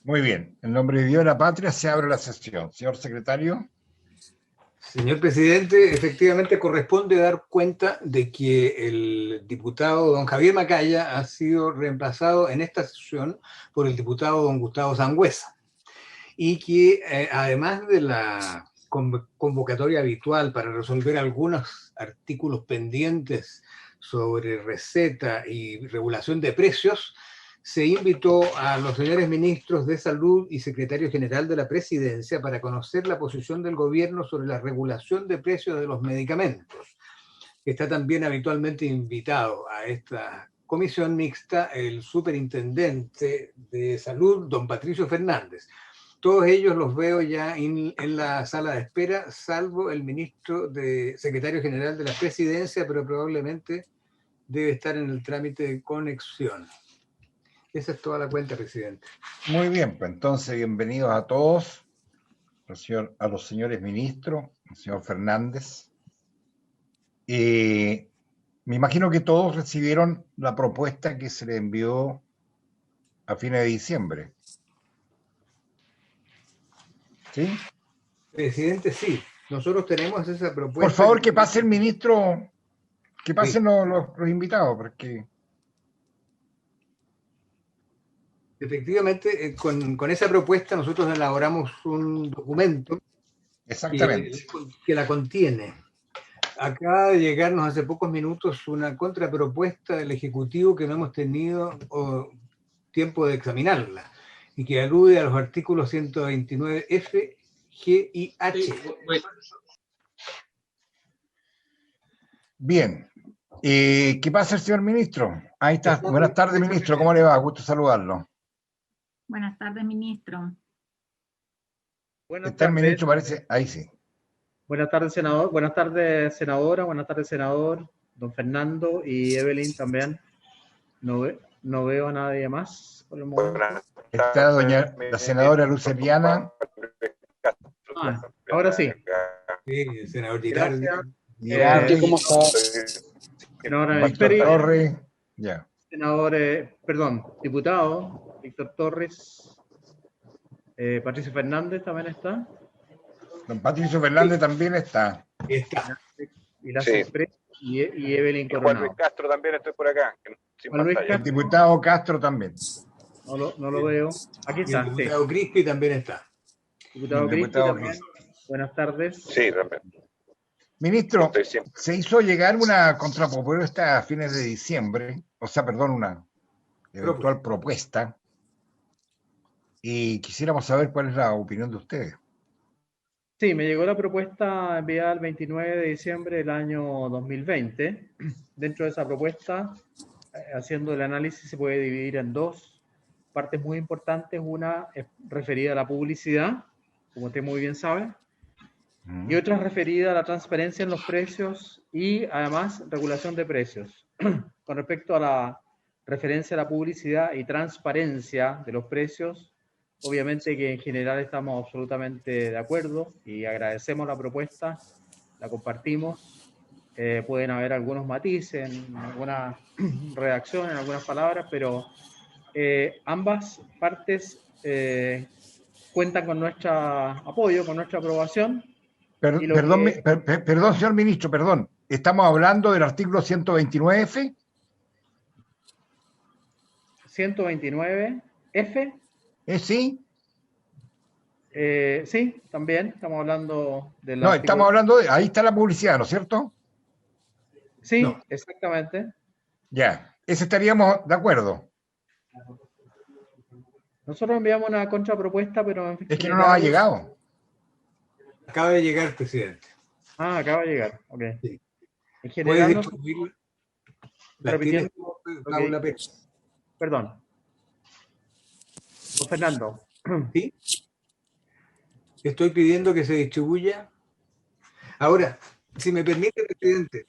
Muy bien. En nombre de Dios y la patria se abre la sesión. Señor secretario. Señor presidente, efectivamente corresponde dar cuenta de que el diputado don Javier Macaya ha sido reemplazado en esta sesión por el diputado don Gustavo Sangüesa y que además de la convocatoria habitual para resolver algunos artículos pendientes sobre receta y regulación de precios, se invitó a los señores ministros de Salud y secretario general de la Presidencia para conocer la posición del gobierno sobre la regulación de precios de los medicamentos. Está también habitualmente invitado a esta comisión mixta el superintendente de Salud, don Patricio Fernández. Todos ellos los veo ya en la sala de espera, salvo el ministro secretario general de la Presidencia, pero probablemente debe estar en el trámite de conexión. Esa es toda la cuenta, presidente. Muy bien, pues entonces bienvenidos a todos, a los señores ministros, al señor Fernández. Me imagino que todos recibieron la propuesta que se le envió a fines de diciembre. ¿Sí? Presidente, sí. Nosotros tenemos esa propuesta. Por favor, que pase el ministro, que pasen los invitados, porque... Efectivamente, con esa propuesta nosotros elaboramos un documento que la contiene. Acaba de llegarnos hace pocos minutos una contrapropuesta del Ejecutivo que no hemos tenido tiempo de examinarla y que alude a los artículos 129 F, G y H. Bien. ¿Qué pasa el señor ministro? Ahí está. Buenas tardes, ministro. ¿Cómo le va? Gusto saludarlo. Buenas tardes, ministro. Buenas Está tardes. El ministro, parece. Ahí sí. Buenas tardes, senador. Buenas tardes, senadora. Buenas tardes, senador. Don Fernando y Evelyn también. No veo a nadie más por el momento. Está la senadora Luceliana. Ahora sí. Sí, senador Girardi. ¿Cómo está? Senadora Víctor Torres. Ya. Senador, diputado Víctor Torres. Patricio Fernández también está. Don Patricio Fernández también está. Y Evelyn Coronado. Juan Luis Castro también estoy por acá. El diputado Castro también. No lo veo. Aquí está. El diputado Crispi también está. Diputado Crispi también. Buenas tardes. Sí, también. Ministro, se hizo llegar una contrapropuesta a fines de diciembre, una eventual propuesta, y quisiéramos saber cuál es la opinión de ustedes. Sí, me llegó la propuesta enviada el 29 de diciembre del año 2020. Dentro de esa propuesta, haciendo el análisis, se puede dividir en dos partes muy importantes. Una es referida a la publicidad, como usted muy bien sabe, y otra es referida a la transparencia en los precios y además regulación de precios. Con respecto a la referencia a la publicidad y transparencia de los precios, obviamente que en general estamos absolutamente de acuerdo y agradecemos la propuesta, la compartimos. Pueden haber algunos matices, en alguna redacción, en algunas palabras, pero ambas partes cuentan con nuestro apoyo, con nuestra aprobación. Perdón, señor ministro, perdón. ¿Estamos hablando del artículo 129F? 129F. ¿Sí? Sí, también estamos hablando de la... No, estamos hablando de... Ahí está la publicidad, ¿no es cierto? Sí, no. Exactamente. Ya, ese estaríamos de acuerdo. Nosotros enviamos una contrapropuesta, pero... Es que no nos ha llegado. Acaba de llegar, presidente. Acaba de llegar, ok. Sí. En general, distribuir repitiendo, Paula Pérez. Perdón. Don Fernando. ¿Sí? Estoy pidiendo que se distribuya. Ahora, si me permite, presidente,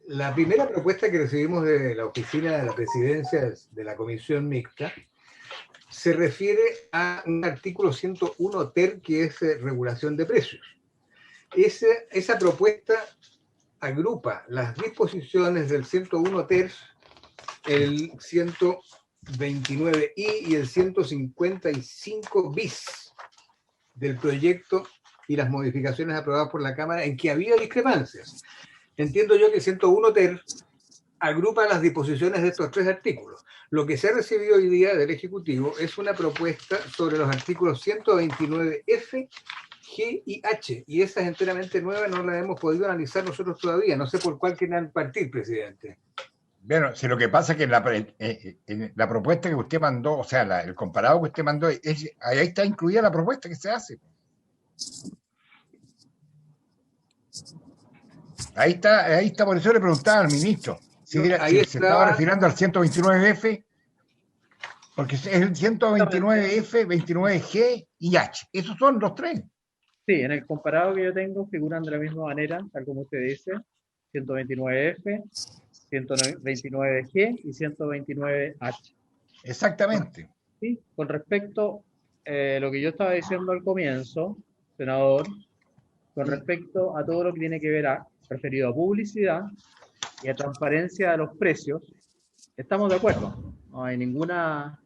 la primera propuesta que recibimos de la oficina de la presidencia de la comisión mixta se refiere a un artículo 101 ter, que es regulación de precios. Esa propuesta agrupa las disposiciones del 101 ter, el 101 129I y el 155 bis del proyecto y las modificaciones aprobadas por la Cámara en que había discrepancias. Entiendo yo que el 101 ter agrupa las disposiciones de estos 3 artículos. Lo que se ha recibido hoy día del Ejecutivo es una propuesta sobre los artículos 129F, G y H, y esa es enteramente nueva, no la hemos podido analizar nosotros todavía. No sé por cuál quieren partir, presidente. Bueno, si lo que pasa es que en la propuesta que usted mandó, o sea, el comparado que usted mandó, ahí está incluida la propuesta que se hace. Ahí está, por eso le preguntaba al ministro si se estaba refiriendo al 129F, porque es el 129F, 29G y H. Esos son los 3. Sí, en el comparado que yo tengo figuran de la misma manera, tal como usted dice, 129F, 129G y 129H. Exactamente. Sí, con respecto a lo que yo estaba diciendo al comienzo, senador, con respecto a todo lo que tiene que ver referido a publicidad y a transparencia de los precios, estamos de acuerdo. No hay ninguna,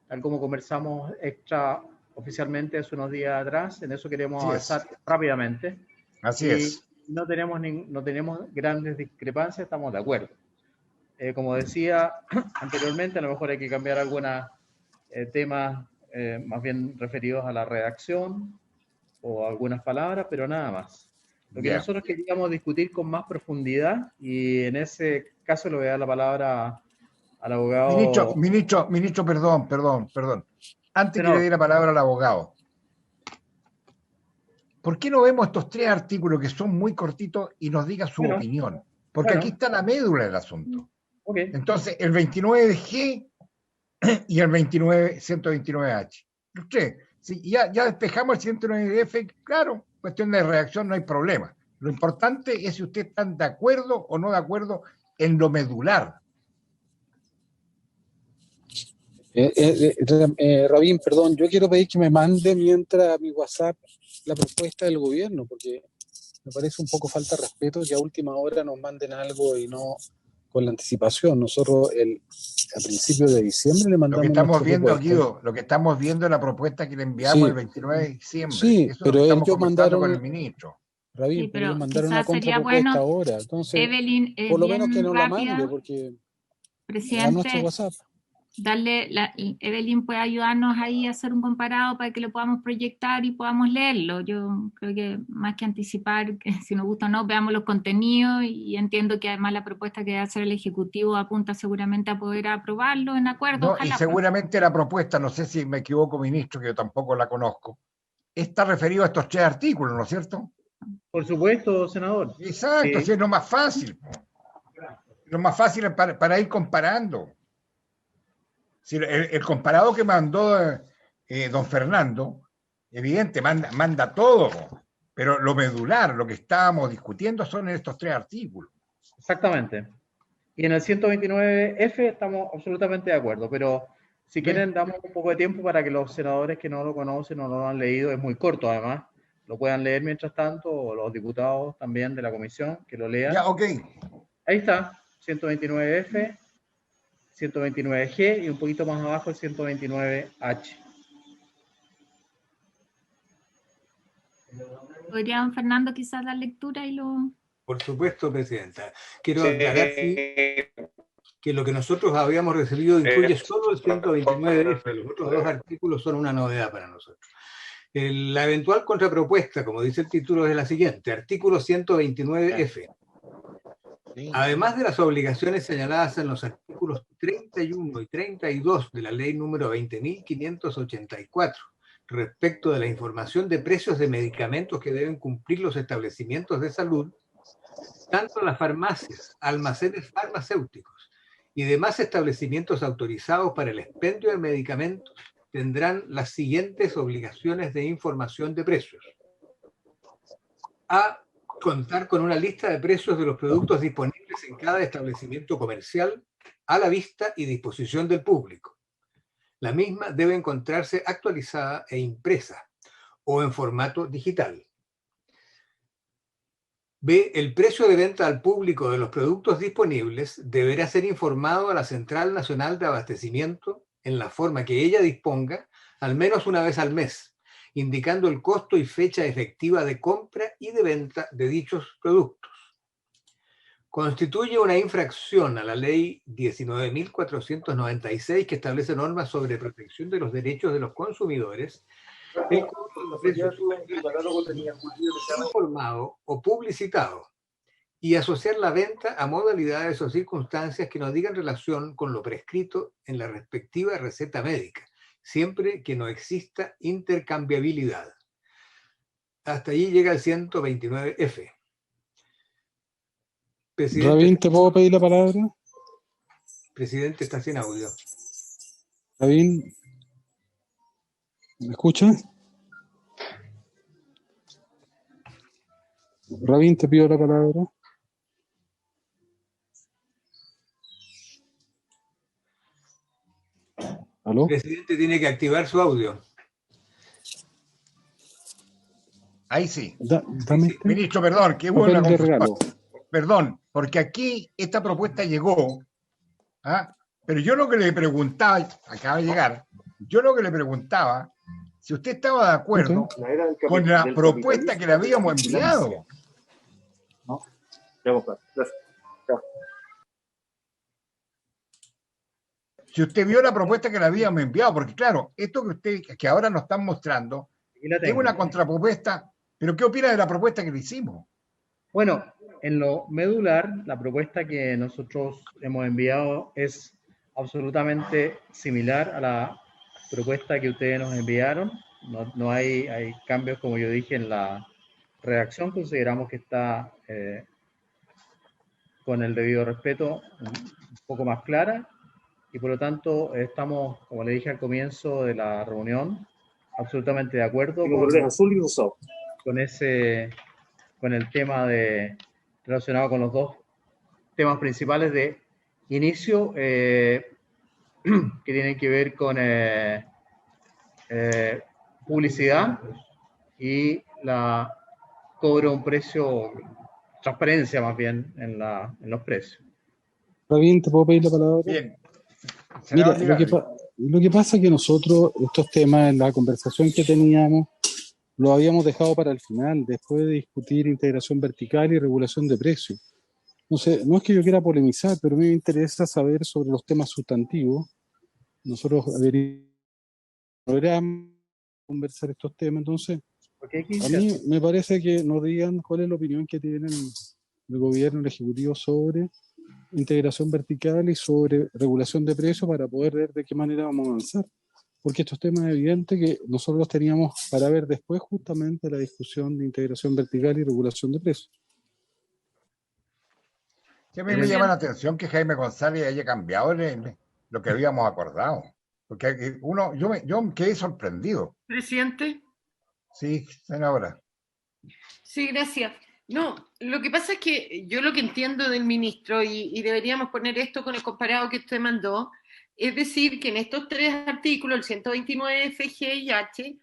tal como conversamos extra oficialmente hace unos días atrás, en eso queremos avanzar rápidamente. Así es. No tenemos grandes discrepancias, estamos de acuerdo. Como decía anteriormente, a lo mejor hay que cambiar algunos temas más bien referidos a la redacción o algunas palabras, pero nada más. Lo que nosotros queríamos discutir con más profundidad, y en ese caso le voy a dar la palabra al abogado. Ministro, perdón. Antes que le dé la palabra al abogado, ¿por qué no vemos estos 3 artículos que son muy cortitos y nos diga su opinión? Porque aquí está la médula del asunto. Okay. Entonces, el 29G y el 129H. Usted, si ya despejamos el 109F, claro, cuestión de redacción no hay problema. Lo importante es si ustedes están de acuerdo o no de acuerdo en lo medular. Rabín, perdón, yo quiero pedir que me mande mientras a mi WhatsApp la propuesta del gobierno, porque me parece un poco falta de respeto que a última hora nos manden algo y no con la anticipación. Nosotros a principios de diciembre le mandamos. Lo que estamos viendo, Guido, lo que estamos viendo es la propuesta que le enviamos el 29 de diciembre. Sí, eso pero ellos mandaron con el ministro. Rabín, sí, pero ellos mandaron una contrapropuesta ahora. Entonces, Evelyn, por lo menos que nos la mande, porque presidente, a nuestro WhatsApp. Evelyn puede ayudarnos ahí a hacer un comparado para que lo podamos proyectar y podamos leerlo. Yo creo que más que anticipar, que si nos gusta o no, veamos los contenidos, y entiendo que además la propuesta que va a hacer el Ejecutivo apunta seguramente a poder aprobarlo en acuerdo. No, ojalá, y seguramente la propuesta, no sé si me equivoco, ministro, que yo tampoco la conozco, está referido a estos 3 artículos, ¿no es cierto? Por supuesto, senador. Exacto, sí, es lo más fácil. Lo más fácil es para ir comparando. Si el comparado que mandó don Fernando, evidente, manda todo, pero lo medular, lo que estábamos discutiendo son estos 3 artículos. Exactamente. Y en el 129F estamos absolutamente de acuerdo, pero si quieren damos un poco de tiempo para que los senadores que no lo conocen o no lo han leído, es muy corto además, lo puedan leer mientras tanto, o los diputados también de la comisión que lo lean. Ya, ok. Ahí está, 129F. 129G y un poquito más abajo el 129H. ¿Podría don Fernando quizás dar lectura y lo...? Por supuesto, presidenta. Quiero aclarar que lo que nosotros habíamos recibido incluye solo el 129F. Los otros 2 artículos son una novedad para nosotros. La eventual contrapropuesta, como dice el título, es la siguiente. Artículo 129F. Además de las obligaciones señaladas en los artículos 31 y 32 de la ley número 20.584 respecto de la información de precios de medicamentos que deben cumplir los establecimientos de salud, tanto las farmacias, almacenes farmacéuticos y demás establecimientos autorizados para el expendio de medicamentos tendrán las siguientes obligaciones de información de precios. A. Contar con una lista de precios de los productos disponibles en cada establecimiento comercial a la vista y disposición del público. La misma debe encontrarse actualizada e impresa o en formato digital. B. El precio de venta al público de los productos disponibles deberá ser informado a la Central Nacional de Abastecimiento en la forma que ella disponga, al menos una vez al mes, indicando el costo y fecha efectiva de compra y de venta de dichos productos. Constituye una infracción a la Ley 19.496, que establece normas sobre protección de los derechos de los consumidores, informado o publicitado, y asociar la venta a modalidades o circunstancias que no digan relación con lo prescrito en la respectiva receta médica, siempre que no exista intercambiabilidad. Hasta allí llega el 129F. Presidente, Rabín, ¿te puedo pedir la palabra? Presidente, está sin audio. Rabín, ¿me escuchas? Rabín, te pido la palabra. ¿Aló? El presidente tiene que activar su audio. Ahí sí. Dame Sí. Ministro, perdón, qué buena papel de regalo. Perdón, porque aquí esta propuesta llegó, pero yo lo que le preguntaba, acaba de llegar, yo lo que le preguntaba, si usted estaba de acuerdo con la propuesta que le habíamos enviado. ¿No? Si usted vio la propuesta que le habíamos enviado, porque claro, esto que ahora nos están mostrando, es una contrapropuesta, pero ¿qué opina de la propuesta que le hicimos? Bueno, en lo medular, la propuesta que nosotros hemos enviado es absolutamente similar a la propuesta que ustedes nos enviaron. No hay cambios, como yo dije, en la redacción. Consideramos que está con el debido respeto un poco más clara, y por lo tanto estamos, como le dije al comienzo de la reunión, absolutamente de acuerdo con el tema relacionado con los dos temas principales de inicio, que tienen que ver con publicidad y la cobro un precio, transparencia más bien en los precios. Rabín, ¿te puedo pedir la palabra? Bien. Mira, lo que pasa es que nosotros estos temas en la conversación que teníamos lo habíamos dejado para el final, después de discutir integración vertical y regulación de precios. No sé, no es que yo quiera polemizar, pero a mí me interesa saber sobre los temas sustantivos. Nosotros deberíamos conversar estos temas, entonces a mí me parece que nos digan cuál es la opinión que tienen el gobierno, el ejecutivo sobre integración vertical y sobre regulación de precios para poder ver de qué manera vamos a avanzar. Porque estos temas es evidente que nosotros los teníamos para ver después justamente la discusión de integración vertical y regulación de precios. Sí, a mí me llama la atención que Jaime González haya cambiado lo que habíamos acordado. Porque yo quedé sorprendido. Presidente. Sí, senadora. Sí, gracias. No, lo que pasa es que yo lo que entiendo del ministro, y deberíamos poner esto con el comparado que usted mandó, es decir, que en estos tres artículos, el 129 F, G y H,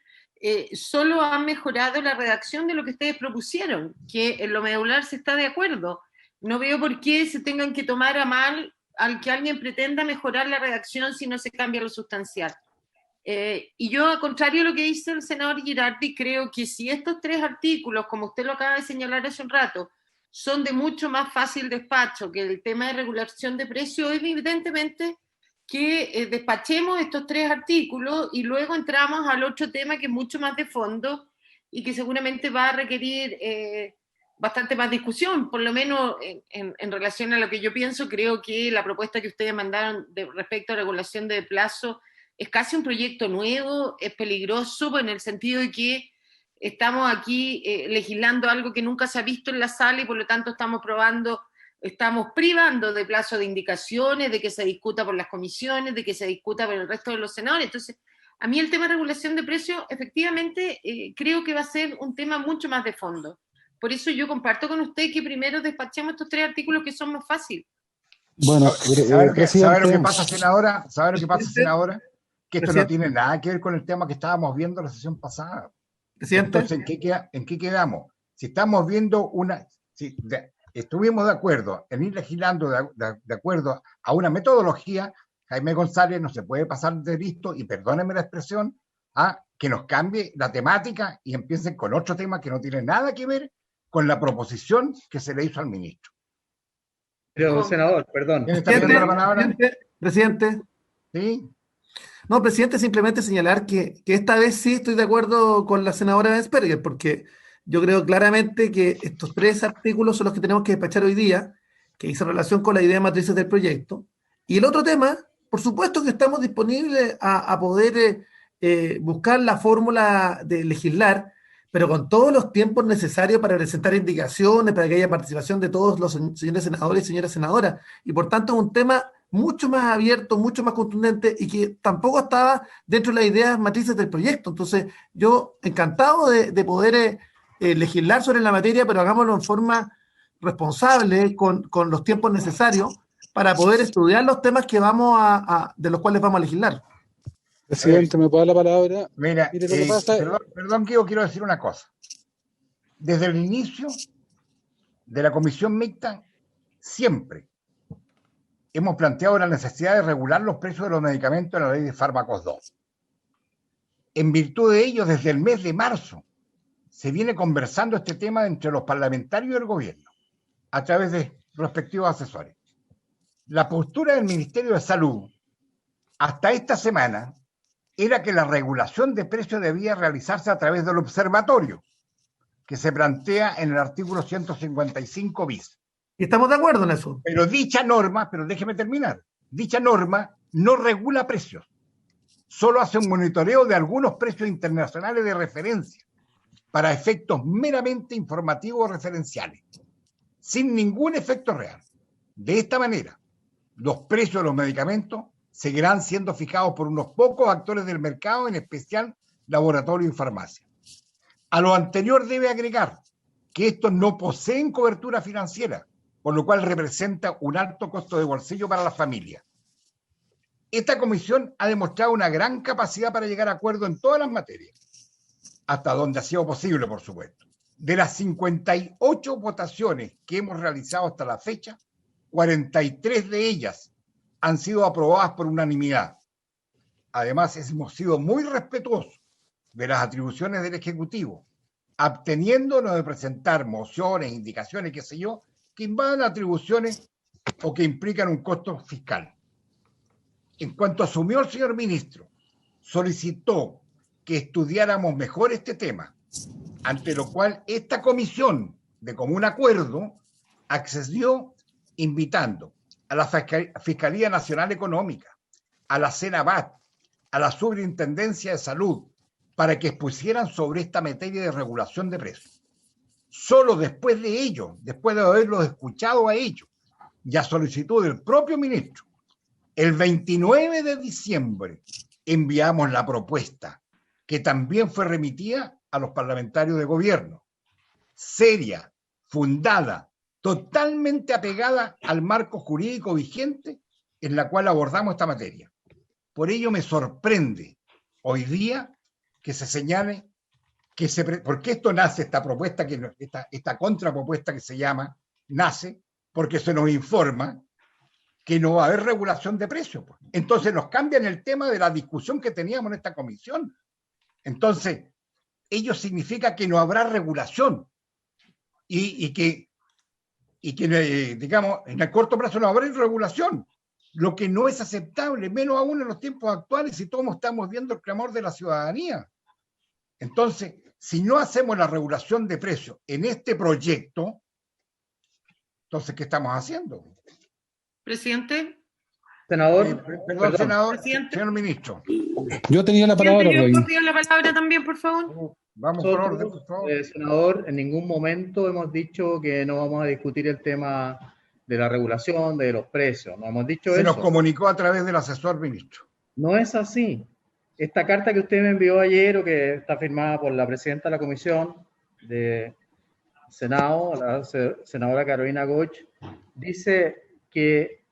solo han mejorado la redacción de lo que ustedes propusieron, que en lo medular se está de acuerdo. No veo por qué se tengan que tomar a mal al que alguien pretenda mejorar la redacción si no se cambia lo sustancial. Y yo, al contrario de lo que dice el senador Girardi, creo que si estos tres artículos, como usted lo acaba de señalar hace un rato, son de mucho más fácil despacho que el tema de regulación de precios, evidentemente que despachemos estos tres artículos y luego entramos al otro tema que es mucho más de fondo y que seguramente va a requerir bastante más discusión, por lo menos en relación a lo que yo pienso. Creo que la propuesta que ustedes mandaron respecto a regulación de plazo es casi un proyecto nuevo, es peligroso en el sentido de que estamos aquí legislando algo que nunca se ha visto en la sala y por lo tanto estamos privando de plazo de indicaciones, de que se discuta por las comisiones, de que se discuta por el resto de los senadores. Entonces, a mí el tema de regulación de precios, efectivamente, creo que va a ser un tema mucho más de fondo. Por eso yo comparto con usted que primero despachemos estos tres artículos que son más fáciles. Bueno, ¿sabe lo que pasa, senadora? ¿Sabe lo que pasa, senadora? Que esto no tiene nada que ver con el tema que estábamos viendo la sesión pasada. Presidente. Entonces, ¿en qué quedamos? Si estamos viendo estuvimos de acuerdo en ir legislando de acuerdo a una metodología, Jaime González no se puede pasar de listo, y perdónenme la expresión, a que nos cambie la temática y empiecen con otro tema que no tiene nada que ver con la proposición que se le hizo al ministro. Pero, senador, perdón. ¿Quién está pidiendo la palabra? Presidente. Sí. No, presidente, simplemente señalar que esta vez sí estoy de acuerdo con la senadora Bensperger, porque yo creo claramente que estos 3 artículos son los que tenemos que despachar hoy día, que hizo relación con la idea matrices del proyecto. Y el otro tema, por supuesto que estamos disponibles a poder buscar la fórmula de legislar, pero con todos los tiempos necesarios para presentar indicaciones, para que haya participación de todos los señores senadores y señoras senadoras. Y por tanto es un tema mucho más abierto, mucho más contundente y que tampoco estaba dentro de las ideas matrices del proyecto. Entonces, yo encantado de poder legislar sobre la materia, pero hagámoslo en forma responsable, con los tiempos necesarios para poder estudiar los temas que de los cuales vamos a legislar. Presidente, ¿me puede dar la palabra? Mira, Mire, lo que pasa perdón, quiero decir una cosa. Desde el inicio de la comisión mixta, siempre hemos planteado la necesidad de regular los precios de los medicamentos en la ley de fármacos 2. En virtud de ello, desde el mes de marzo, se viene conversando este tema entre los parlamentarios y el gobierno, a través de respectivos asesores. La postura del Ministerio de Salud, hasta esta semana, era que la regulación de precios debía realizarse a través del observatorio, que se plantea en el artículo 155 bis. Y estamos de acuerdo en eso. Pero dicha norma, pero déjeme terminar, dicha norma no regula precios, solo hace un monitoreo de algunos precios internacionales de referencia para efectos meramente informativos o referenciales, sin ningún efecto real. De esta manera, los precios de los medicamentos seguirán siendo fijados por unos pocos actores del mercado, en especial laboratorios y farmacias. A lo anterior debe agregar que estos no poseen cobertura financiera, por lo cual representa un alto costo de bolsillo para las familias. Esta comisión ha demostrado una gran capacidad para llegar a acuerdos en todas las materias, hasta donde ha sido posible, por supuesto. De las 58 votaciones que hemos realizado hasta la fecha, 43 de ellas han sido aprobadas por unanimidad. Además, hemos sido muy respetuosos de las atribuciones del Ejecutivo, absteniéndonos de presentar mociones, indicaciones, qué sé yo, que invadan atribuciones o que implican un costo fiscal. En cuanto asumió el señor ministro, solicitó que estudiáramos mejor este tema, ante lo cual esta comisión, de común acuerdo, accedió invitando a la Fiscalía Nacional Económica, a la CENABAT, a la Superintendencia de Salud, para que expusieran sobre esta materia de regulación de precios. Solo después de ello, después de haberlos escuchado a ellos, y a solicitud del propio ministro, el 29 de diciembre enviamos la propuesta, que también fue remitida a los parlamentarios de gobierno, seria, fundada, totalmente apegada al marco jurídico vigente en la cual abordamos esta materia. Por ello me sorprende hoy día que se señale porque esto nace, esta propuesta, esta contrapropuesta que se llama, nace porque se nos informa que no va a haber regulación de precios. Entonces nos cambian el tema de la discusión que teníamos en esta comisión. Entonces, ello significa que no habrá regulación y que digamos, en el corto plazo no habrá regulación, lo que no es aceptable, menos aún en los tiempos actuales, si todos estamos viendo el clamor de la ciudadanía. Entonces, si no hacemos la regulación de precios en este proyecto, entonces, ¿qué estamos haciendo? Presidente. Senador. Perdón, senador, señor ministro. Yo tenía la palabra. Yo pido la palabra también, por favor. Vamos por orden, por favor. Senador, en ningún momento hemos dicho que no vamos a discutir el tema de la regulación, de los precios. No hemos dicho eso. Se nos comunicó a través del asesor ministro. No es así. Esta carta que usted me envió ayer, o que está firmada por la presidenta de la Comisión de Senado, la senadora Carolina Goch, dice que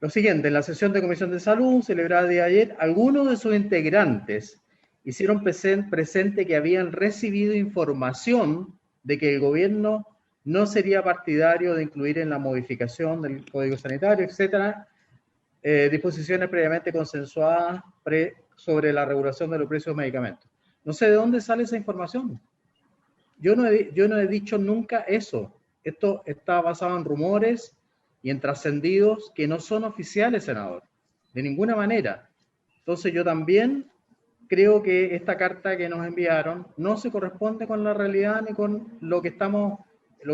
lo siguiente: en la sesión de Comisión de Salud celebrada el día de ayer, algunos de sus integrantes hicieron presente que habían recibido información de que el gobierno no sería partidario de incluir en la modificación del Código Sanitario, etcétera, disposiciones previamente consensuadas sobre la regulación de los precios de medicamentos. No sé de dónde sale esa información. Yo no he dicho nunca eso. Esto está basado en rumores y en trascendidos que no son oficiales, senador, de ninguna manera. Entonces yo también creo que esta carta que nos enviaron no se corresponde con la realidad ni con lo que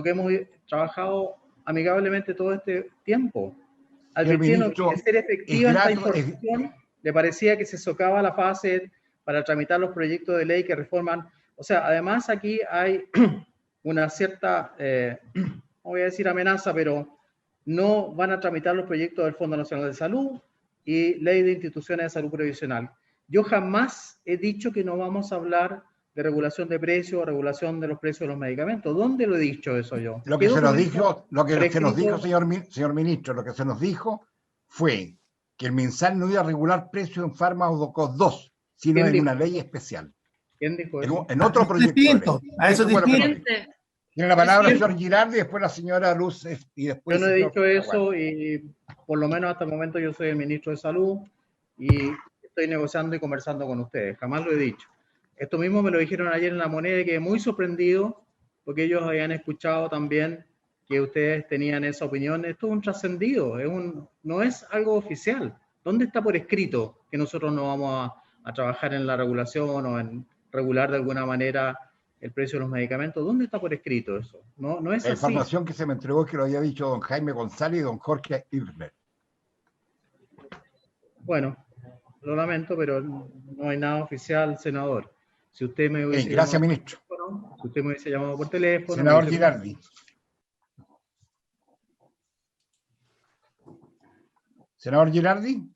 hemos trabajado amigablemente todo este tiempo. Advirtiendo que de ser efectiva esta información, le parecía que se socava la fase para tramitar los proyectos de ley que reforman. O sea, además aquí hay una cierta, no voy a decir amenaza, pero no van a tramitar los proyectos del Fondo Nacional de Salud y Ley de Instituciones de Salud Previsional. Yo jamás he dicho que no vamos a hablar de regulación de precios o regulación de los precios de los medicamentos. ¿Dónde lo he dicho eso yo? Lo que se nos dijo, señor ministro, lo que se nos dijo fue que el MinSal no iba a regular precios en fármacos 2, sino en una ley especial. ¿Quién dijo eso? En otro proyecto. Distinto, a eso es distinto. Tiene la palabra el señor Girardi, después la señora Luz, y después... Yo no he dicho eso, y por lo menos hasta el momento yo soy el ministro de Salud y estoy negociando y conversando con ustedes. Jamás lo he dicho. Esto mismo me lo dijeron ayer en La Moneda y quedé muy sorprendido porque ellos habían escuchado también que ustedes tenían esa opinión. Esto es un trascendido, no es algo oficial. ¿Dónde está por escrito que nosotros no vamos a trabajar en la regulación o en regular de alguna manera el precio de los medicamentos? ¿Dónde está por escrito eso? No es la así. información que se me entregó es que lo había dicho don Jaime González y don Jorge Irler. Bueno, lo lamento, pero no hay nada oficial, senador. Si usted me hubiese gracias, ministro. Si usted me hubiese llamado por teléfono... Senador Girardi. Senador Girardi.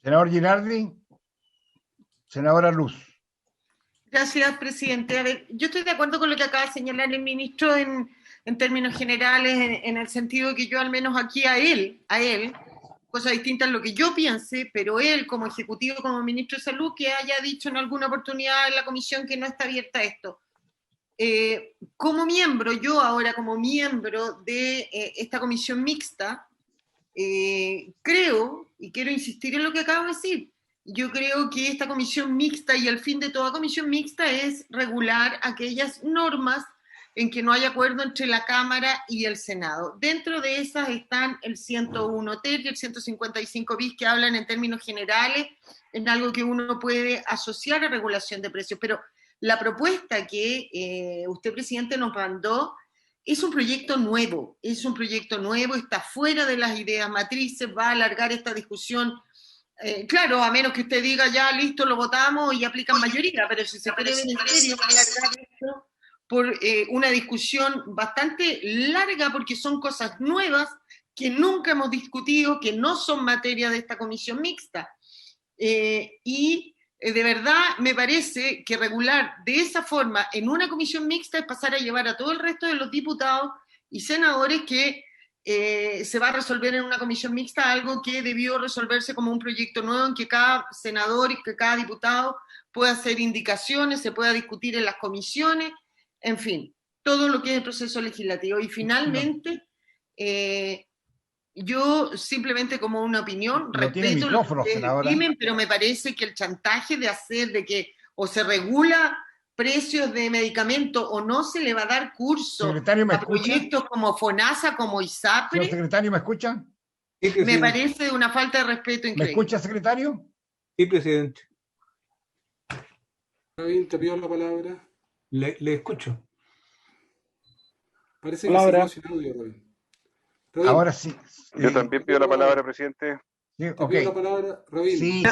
Senador Girardi. Senadora Luz. Gracias, presidente. A ver, yo estoy de acuerdo con lo que acaba de señalar el ministro en términos generales, en el sentido que yo al menos aquí a él, cosa distinta a lo que yo piense, pero él como ejecutivo, como ministro de Salud, que haya dicho en alguna oportunidad en la comisión que no está abierta a esto. Como miembro, yo ahora como miembro de esta comisión mixta, creo, y quiero insistir en lo que acabo de decir, yo creo que esta comisión mixta y el fin de toda comisión mixta es regular aquellas normas en que no hay acuerdo entre la Cámara y el Senado. Dentro de esas están el 101 ter y el 155 bis, que hablan en términos generales en algo que uno puede asociar a regulación de precios. Pero la propuesta que usted, presidente, nos mandó es un proyecto nuevo, está fuera de las ideas matrices, va a alargar esta discusión. Claro, a menos que usted diga ya, listo, lo votamos y aplican mayoría, pero si se quiere ver en serio, va a alargar esto por una discusión bastante larga, porque son cosas nuevas que nunca hemos discutido, que no son materia de esta comisión mixta. Y de verdad me parece que regular de esa forma en una comisión mixta es pasar a llevar a todo el resto de los diputados y senadores que se va a resolver en una comisión mixta algo que debió resolverse como un proyecto nuevo en que cada senador y que cada diputado pueda hacer indicaciones, se pueda discutir en las comisiones, en fin, todo lo que es el proceso legislativo. Y finalmente, yo simplemente como una opinión, respeto lo que ustedes estimen, pero me parece que el chantaje de hacer de que o se regula precios de medicamentos o no se le va a dar curso a proyectos como FONASA, como ISAPRE. ¿Señor secretario, me escucha? Sí, me parece de una falta de respeto increíble. ¿Me escucha, secretario? Sí, presidente. ¿Te pido la palabra? Le escucho. Parece que se quedó sin audio, Robin. Ahora sí. Yo también pido la palabra, presidente. Sí, ¿Te pido la palabra, Robin? Sí.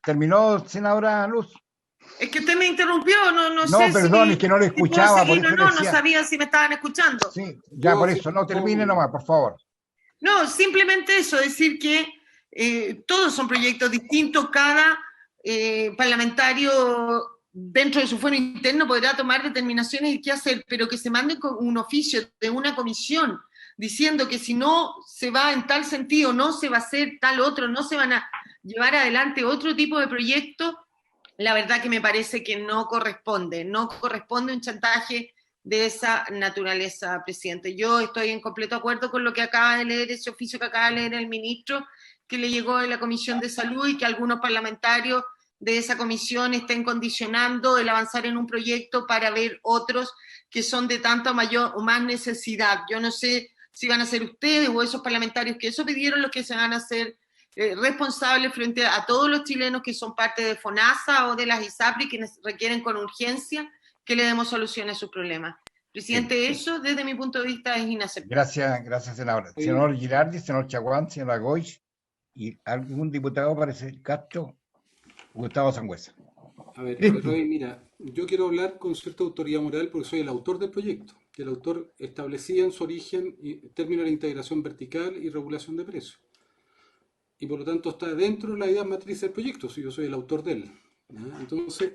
¿Terminó, senadora Luz? Es que usted me interrumpió, no sé. No, perdón, es que no le escuchaba. No sabía si me estaban escuchando. Sí, ya por eso, no termine nomás, por favor. No, simplemente eso, decir que todos son proyectos distintos, cada parlamentario dentro de su fuero interno podrá tomar determinaciones de qué hacer, pero que se mande con un oficio de una comisión diciendo que si no se va en tal sentido, no se va a hacer tal otro, no se van a llevar adelante otro tipo de proyecto, la verdad que me parece que no corresponde un chantaje de esa naturaleza, presidente. Yo estoy en completo acuerdo con lo que acaba de leer, ese oficio que acaba de leer el ministro, que le llegó de la Comisión de Salud, y que algunos parlamentarios de esa comisión estén condicionando el avanzar en un proyecto para ver otros que son de tanta mayor o más necesidad. Yo no sé si van a ser ustedes o esos parlamentarios que eso pidieron los que se van a hacer responsables frente a todos los chilenos que son parte de FONASA o de las ISAPRI, que requieren con urgencia que le demos solución a sus problemas. Presidente, sí. Eso desde mi punto de vista es inaceptable. Gracias, senadora. Senador Girardi, senador Chaguán, senadora Goich, y algún diputado parece Castro, Gustavo Sangüesa. A ver, Roy, mira, yo quiero hablar con cierta autoridad moral porque soy el autor del proyecto, que el autor establecía en su origen el término de la integración vertical y regulación de precios. Y por lo tanto está dentro de la idea matriz del proyecto, si yo soy el autor de él. ¿Ya? Entonces,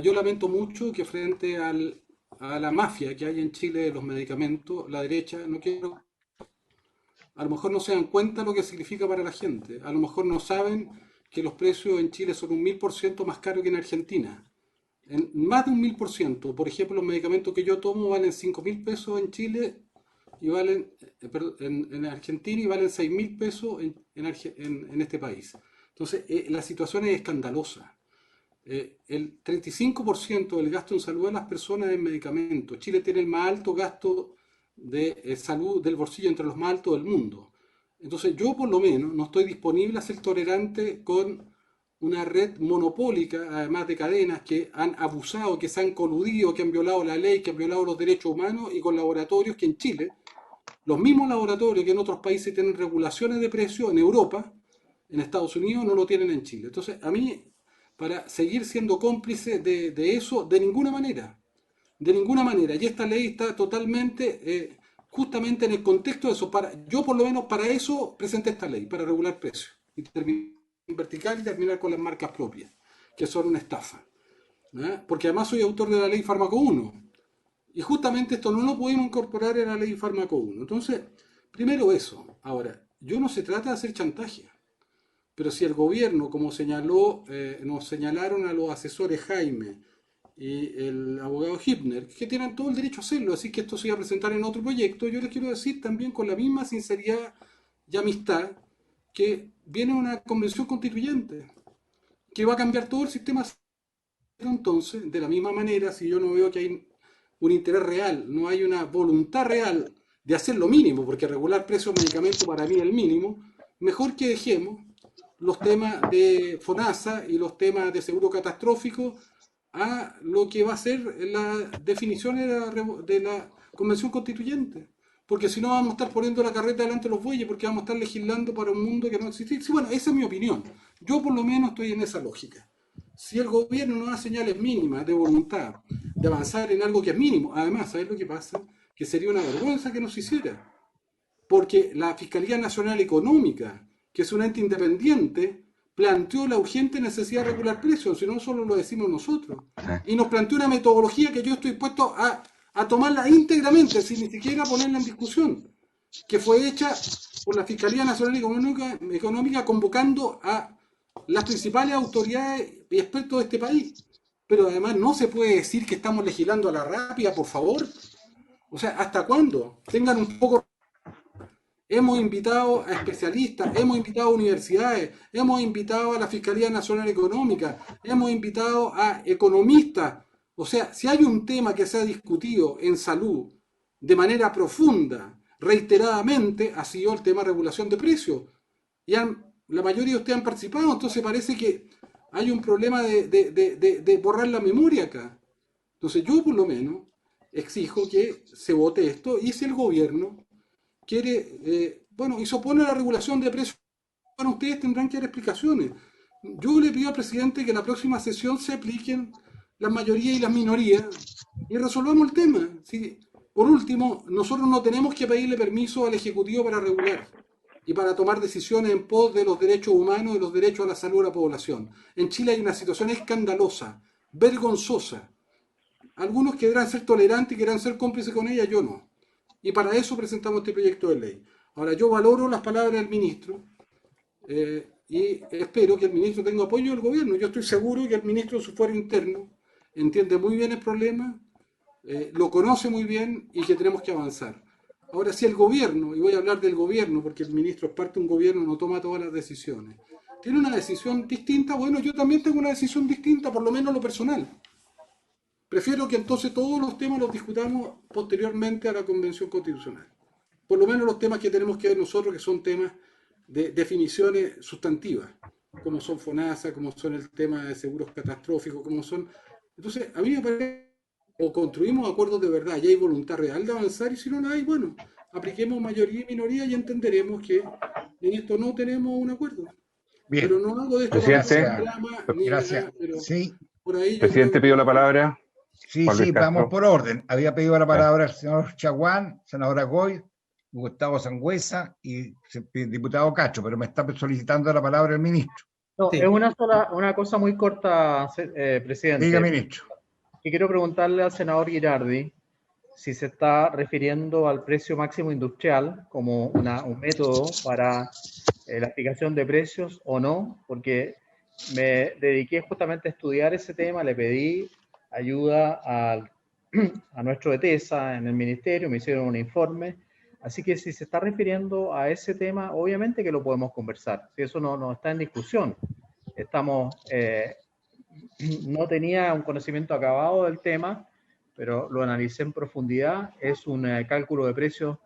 yo lamento mucho que frente a la mafia que hay en Chile de los medicamentos, la derecha, a lo mejor no se dan cuenta lo que significa para la gente, a lo mejor no saben que los precios en Chile son un 1000% más caros que en Argentina. Más de un 1000%. Por ejemplo, los medicamentos que yo tomo valen 5.000 pesos en Chile y valen en Argentina y valen 6.000 pesos en este país. Entonces, la situación es escandalosa. El 35% del gasto en salud de las personas es en medicamentos. Chile tiene el más alto gasto de salud del bolsillo, entre los más altos del mundo. Entonces, yo por lo menos no estoy disponible a ser tolerante con una red monopólica, además de cadenas que han abusado, que se han coludido, que han violado la ley, que han violado los derechos humanos, y con laboratorios que en Chile, los mismos laboratorios que en otros países tienen regulaciones de precios, en Europa, en Estados Unidos, no lo tienen en Chile. Entonces, a mí, para seguir siendo cómplice de eso, de ninguna manera. De ninguna manera. Y esta ley está totalmente, justamente en el contexto de eso. Yo, por lo menos, para eso presenté esta ley, para regular precios. Y terminar en vertical y terminar con las marcas propias, que son una estafa. ¿No? Porque además soy autor de la ley Fármaco 1. Y justamente esto no lo pudimos incorporar en la ley Fármaco 1. Entonces, primero eso. Ahora, no se trata de hacer chantaje. Pero si el gobierno, como nos señalaron a los asesores Jaime y el abogado Hibner, que tienen todo el derecho a hacerlo, así que esto se iba a presentar en otro proyecto, yo les quiero decir también con la misma sinceridad y amistad que viene una convención constituyente que va a cambiar todo el sistema. Entonces, de la misma manera, si yo no veo que hay un interés real, no hay una voluntad real de hacer lo mínimo, porque regular precios de medicamentos para mí es el mínimo, mejor que dejemos los temas de FONASA y los temas de seguro catastrófico a lo que va a ser la definición de la Convención Constituyente. Porque si no vamos a estar poniendo la carreta delante de los bueyes, porque vamos a estar legislando para un mundo que no existe. Sí, bueno, esa es mi opinión. Yo por lo menos estoy en esa lógica. Si el gobierno no da señales mínimas de voluntad de avanzar en algo que es mínimo, además, ¿sabes lo que pasa? Que sería una vergüenza que no se hiciera. Porque la Fiscalía Nacional Económica, que es un ente independiente, planteó la urgente necesidad de regular precios, si no solo lo decimos nosotros. Y nos planteó una metodología que yo estoy dispuesto a tomarla íntegramente, sin ni siquiera ponerla en discusión, que fue hecha por la Fiscalía Nacional Económica convocando a las principales autoridades y expertos de este país. Pero además no se puede decir que estamos legislando a la rápida, por favor. O sea, ¿hasta cuándo? Tengan un poco... Hemos invitado a especialistas, hemos invitado a universidades, hemos invitado a la Fiscalía Nacional Económica, hemos invitado a economistas. O sea, si hay un tema que se ha discutido en salud de manera profunda, reiteradamente, ha sido el tema de regulación de precios. Y la mayoría de ustedes han participado, entonces parece que hay un problema de borrar la memoria acá. Entonces yo por lo menos exijo que se vote esto, y si el gobierno quiere, y se opone a la regulación de precios, bueno, ustedes tendrán que dar explicaciones. Yo le pido al presidente que en la próxima sesión se apliquen las mayorías y las minorías y resolvamos el tema. ¿Sí? Por último, nosotros no tenemos que pedirle permiso al Ejecutivo para regular y para tomar decisiones en pos de los derechos humanos y los derechos a la salud de la población. En Chile hay una situación escandalosa, vergonzosa. Algunos querrán ser tolerantes y querrán ser cómplices con ella, yo no. Y para eso presentamos este proyecto de ley. Ahora, yo valoro las palabras del ministro. y espero que el ministro tenga apoyo del gobierno. Yo estoy seguro que el ministro de su fuero interno entiende muy bien el problema, lo conoce muy bien y que tenemos que avanzar. Ahora, si el gobierno, y voy a hablar del gobierno porque el ministro es parte de un gobierno, no toma todas las decisiones, tiene una decisión distinta, bueno, yo también tengo una decisión distinta, por lo menos lo personal. Prefiero que entonces todos los temas los discutamos posteriormente a la Convención Constitucional. Por lo menos los temas que tenemos que ver nosotros, que son temas de definiciones sustantivas, como son FONASA, como son el tema de seguros catastróficos, como son... Entonces, a mí me parece, o construimos acuerdos de verdad, y hay voluntad real de avanzar, y si no la hay, bueno, apliquemos mayoría y minoría y entenderemos que en esto no tenemos un acuerdo. Bien. Pero no hago de esto Presidente, gracias. Pero Sí, por ahí presidente, pidió la palabra. sí, Juan Luis vamos Castro. por orden. Había pedido la palabra el señor Chaguán, senadora Goy, Gustavo Sangüesa y el diputado Cacho, pero me está solicitando la palabra el ministro. No, Sí. es una cosa muy corta, presidente. Diga, ministro. Y quiero preguntarle al senador Girardi si se está refiriendo al precio máximo industrial como un método para la fijación de precios o no, porque me dediqué justamente a estudiar ese tema, le pedí ayuda a nuestro ETESA en el ministerio, me hicieron un informe, así que si se está refiriendo a ese tema, obviamente que lo podemos conversar, si eso no está en discusión. No tenía un conocimiento acabado del tema, pero lo analicé en profundidad. Es un cálculo de precios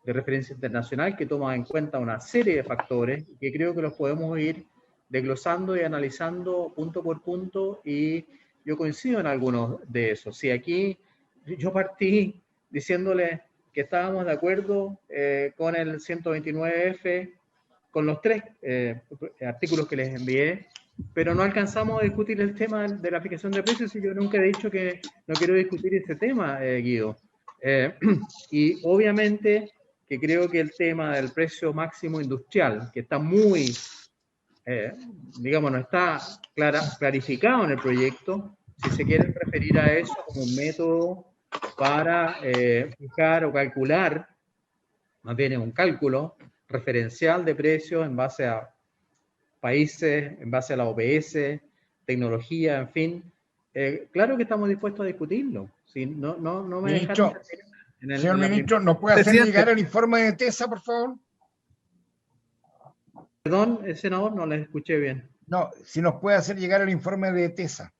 de referencia internacional que toma en cuenta una serie de factores que creo que los podemos ir desglosando y analizando punto por punto, y yo coincido en algunos de esos. Si aquí yo partí diciéndole que estábamos de acuerdo con el 129F, con los 3 artículos que les envié, pero no alcanzamos a discutir el tema de la fijación de precios, y yo nunca he dicho que no quiero discutir ese tema, Guido. Y obviamente que creo que el tema del precio máximo industrial, que está muy, digamos, no está clarificado en el proyecto, si se quiere referir a eso como un método para fijar o calcular, más bien es un cálculo referencial de precios en base a países, en base a la OPS, tecnología, en fin. Claro que estamos dispuestos a discutirlo. Si no me Ministro, dejaron señor ministro, ¿nos puede hacer Presidente. llegar el informe de TESA, por favor? Perdón, senador, no les escuché bien. No, si nos puede hacer llegar el informe de TESA.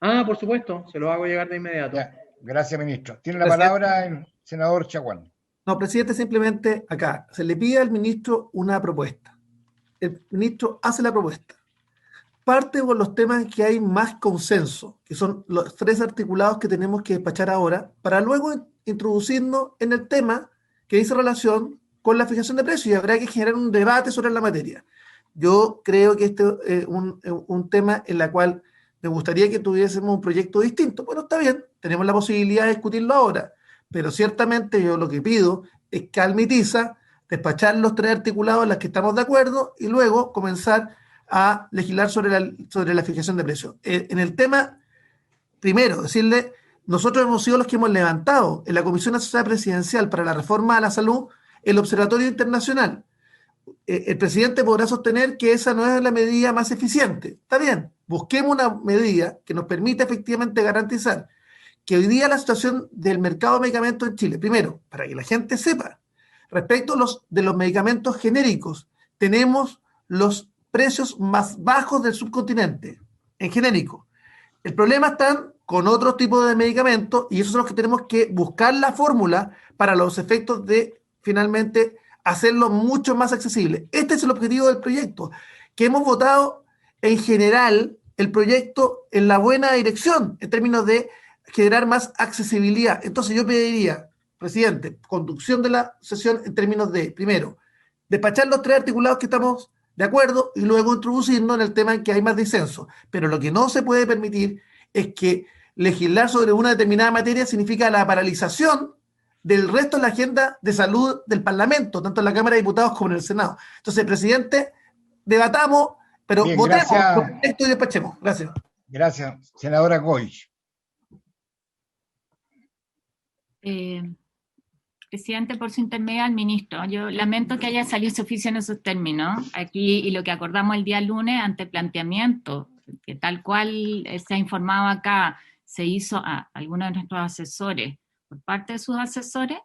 Ah, por supuesto, se lo hago llegar de inmediato. Ya, gracias, ministro. Tiene la Presidente. palabra el senador Chaguán. No, presidente, simplemente acá se le pide al ministro una propuesta. El ministro hace la propuesta. Parte con los temas que hay más consenso, que son los 3 articulados que tenemos que despachar ahora, para luego introducirnos en el tema que dice relación con la fijación de precios, y habrá que generar un debate sobre la materia. Yo creo que este es un tema en el cual me gustaría que tuviésemos un proyecto distinto. Bueno, está bien, tenemos la posibilidad de discutirlo ahora, pero ciertamente yo lo que pido es calma y tiza, despachar los 3 articulados en los que estamos de acuerdo y luego comenzar a legislar sobre la fijación de precios. En el tema, primero, decirle, nosotros hemos sido los que hemos levantado en la Comisión Asesora Presidencial para la Reforma a la Salud el Observatorio Internacional. El presidente podrá sostener que esa no es la medida más eficiente. Está bien, busquemos una medida que nos permita efectivamente garantizar que hoy día la situación del mercado de medicamentos en Chile, primero, para que la gente sepa, respecto de los medicamentos genéricos, tenemos los precios más bajos del subcontinente, en genérico. El problema está con otros tipos de medicamentos, y esos son los que tenemos que buscar la fórmula para los efectos de, finalmente, hacerlo mucho más accesible. Este es el objetivo del proyecto, que hemos votado en general el proyecto en la buena dirección, en términos de generar más accesibilidad. Entonces yo pediría, presidente, conducción de la sesión en términos de, primero, despachar los 3 articulados que estamos de acuerdo y luego introducirnos en el tema en que hay más disenso. Pero lo que no se puede permitir es que legislar sobre una determinada materia significa la paralización del resto de la agenda de salud del Parlamento, tanto en la Cámara de Diputados como en el Senado. Entonces, presidente, debatamos, pero Bien, votemos gracias. por esto y despachemos. Gracias. Gracias, senadora Goy. Presidente, por su intermedio al ministro. Yo lamento que haya salido ese oficio en esos términos aquí y lo que acordamos el día lunes ante el planteamiento, que tal cual se ha informado acá, se hizo a algunos de nuestros asesores, por parte de sus asesores,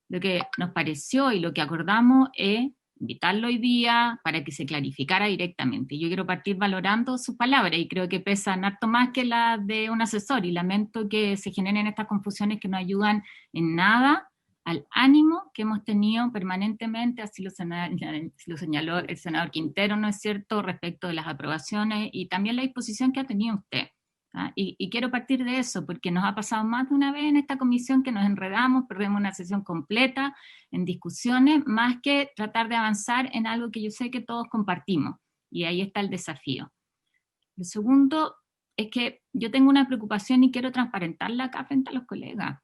lo que nos pareció y lo que acordamos es invitarlo hoy día para que se clarificara directamente. Yo quiero partir valorando sus palabras y creo que pesan harto más que las de un asesor y lamento que se generen estas confusiones que no ayudan en nada al ánimo que hemos tenido permanentemente, así lo señaló el senador Quintero, ¿no es cierto?, respecto de las aprobaciones y también la disposición que ha tenido usted. ¿Ah? Y quiero partir de eso, porque nos ha pasado más de una vez en esta comisión que nos enredamos, perdemos una sesión completa en discusiones, más que tratar de avanzar en algo que yo sé que todos compartimos, y ahí está el desafío. Lo segundo es que yo tengo una preocupación y quiero transparentarla acá frente a los colegas.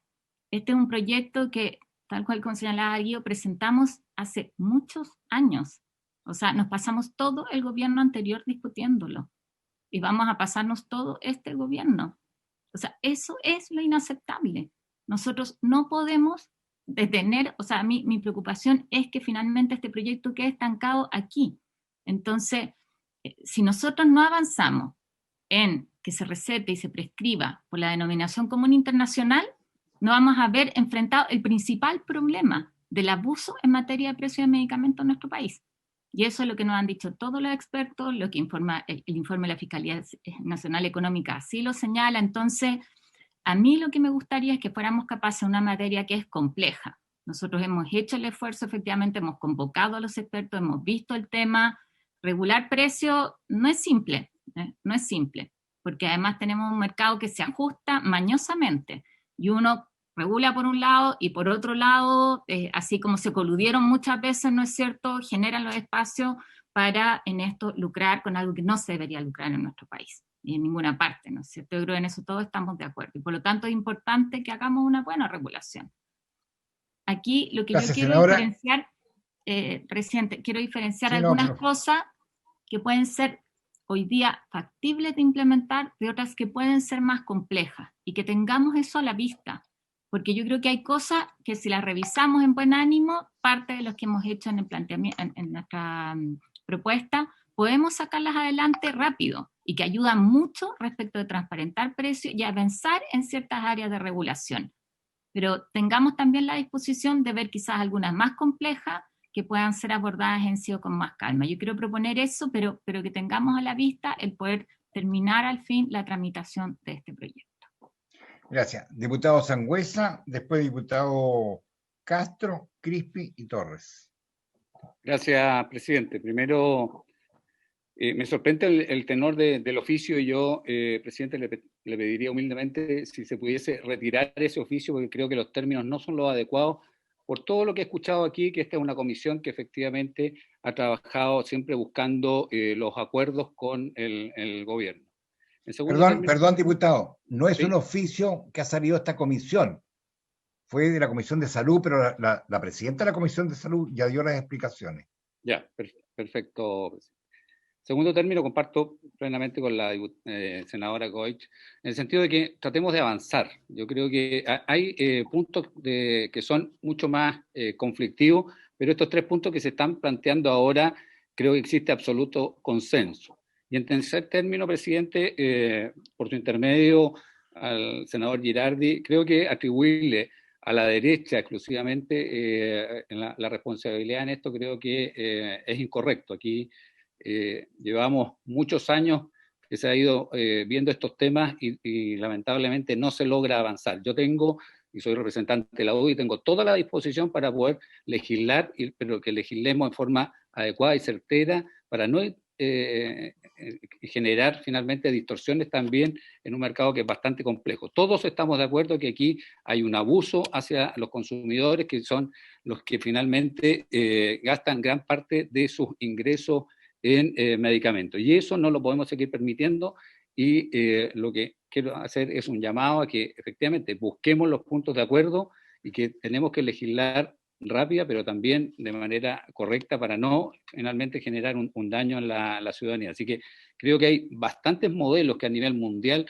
Este es un proyecto que, tal cual como señalaba Guido, presentamos hace muchos años. O sea, nos pasamos todo el gobierno anterior discutiéndolo. Y vamos a pasarnos todo este gobierno. O sea, eso es lo inaceptable. Nosotros no podemos detener, o sea, mi preocupación es que finalmente este proyecto quede estancado aquí. Entonces, si nosotros no avanzamos en que se recete y se prescriba por la denominación común internacional, no vamos a ver enfrentado el principal problema del abuso en materia de precios de medicamentos en nuestro país. Y eso es lo que nos han dicho todos los expertos, lo que informa el informe de la Fiscalía Nacional Económica así lo señala. Entonces, a mí lo que me gustaría es que fuéramos capaces de una materia que es compleja. Nosotros hemos hecho el esfuerzo, efectivamente, hemos convocado a los expertos, hemos visto el tema. Regular precios no es simple, no es simple, porque además tenemos un mercado que se ajusta mañosamente y uno regula por un lado y por otro lado, así como se coludieron muchas veces, ¿no es cierto?, generan los espacios para en esto lucrar con algo que no se debería lucrar en nuestro país, y en ninguna parte, ¿no es cierto? Yo creo que en eso todos estamos de acuerdo, y por lo tanto es importante que hagamos una buena regulación. Aquí lo que Gracias, yo quiero senadora. diferenciar, presidente, quiero diferenciar algunas cosas que pueden ser hoy día factibles de implementar de otras que pueden ser más complejas, y que tengamos eso a la vista. Porque yo creo que hay cosas que si las revisamos en buen ánimo, parte de lo que hemos hecho en el planteamiento, en nuestra propuesta, podemos sacarlas adelante rápido y que ayudan mucho respecto de transparentar precios y avanzar en ciertas áreas de regulación. Pero tengamos también la disposición de ver quizás algunas más complejas que puedan ser abordadas en sí o con más calma. Yo quiero proponer eso, pero que tengamos a la vista el poder terminar al fin la tramitación de este proyecto. Gracias. Diputado Sangüesa, después diputado Castro, Crispi y Torres. Gracias, presidente. Primero, me sorprende el tenor del oficio y yo, presidente, le pediría humildemente si se pudiese retirar ese oficio, porque creo que los términos no son los adecuados, por todo lo que he escuchado aquí, que esta es una comisión que efectivamente ha trabajado siempre buscando los acuerdos con el gobierno. Perdón, diputado, no es ¿sí? Un oficio que ha salido esta comisión, fue de la Comisión de Salud, pero la presidenta de la Comisión de Salud ya dio las explicaciones. Ya, perfecto. Segundo término, comparto plenamente con la senadora Goich, en el sentido de que tratemos de avanzar. Yo creo que hay puntos que son mucho más conflictivos, pero estos 3 puntos que se están planteando ahora, creo que existe absoluto consenso. Y en tercer término, presidente, por su intermedio al senador Girardi, creo que atribuirle a la derecha exclusivamente la responsabilidad en esto creo que es incorrecto. Aquí llevamos muchos años que se ha ido viendo estos temas y lamentablemente no se logra avanzar. Yo tengo, y soy representante de la UDI, tengo toda la disposición para poder legislar, pero que legislemos en forma adecuada y certera para no generar finalmente distorsiones también en un mercado que es bastante complejo. Todos estamos de acuerdo que aquí hay un abuso hacia los consumidores, que son los que finalmente gastan gran parte de sus ingresos en medicamentos. Y eso no lo podemos seguir permitiendo y lo que quiero hacer es un llamado a que efectivamente busquemos los puntos de acuerdo y que tenemos que legislar rápida, pero también de manera correcta para no finalmente generar un daño en la ciudadanía. Así que creo que hay bastantes modelos que a nivel mundial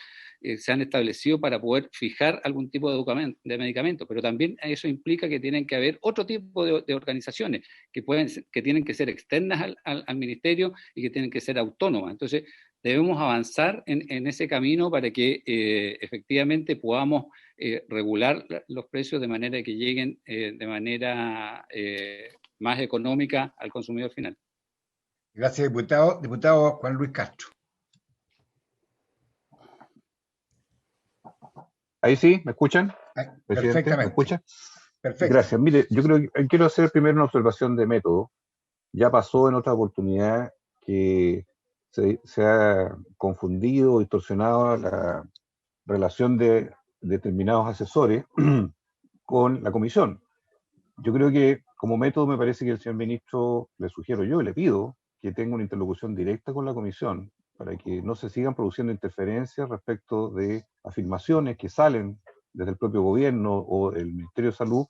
se han establecido para poder fijar algún tipo de medicamento, pero también eso implica que tienen que haber otro tipo de organizaciones que tienen que ser externas al ministerio y que tienen que ser autónomas. Entonces, debemos avanzar en ese camino para que efectivamente podamos regular los precios de manera que lleguen de manera más económica al consumidor final. Gracias, diputado. Diputado Juan Luis Castro. Ahí sí, ¿me escuchan? Perfectamente. ¿Me escuchan? Perfecto. Gracias. Mire, yo creo que quiero hacer primero una observación de método. Ya pasó en otra oportunidad que se ha confundido, distorsionado la relación de determinados asesores con la comisión. Yo creo que como método me parece que el señor ministro, le sugiero yo, le pido que tenga una interlocución directa con la comisión para que no se sigan produciendo interferencias respecto de afirmaciones que salen desde el propio gobierno o el Ministerio de Salud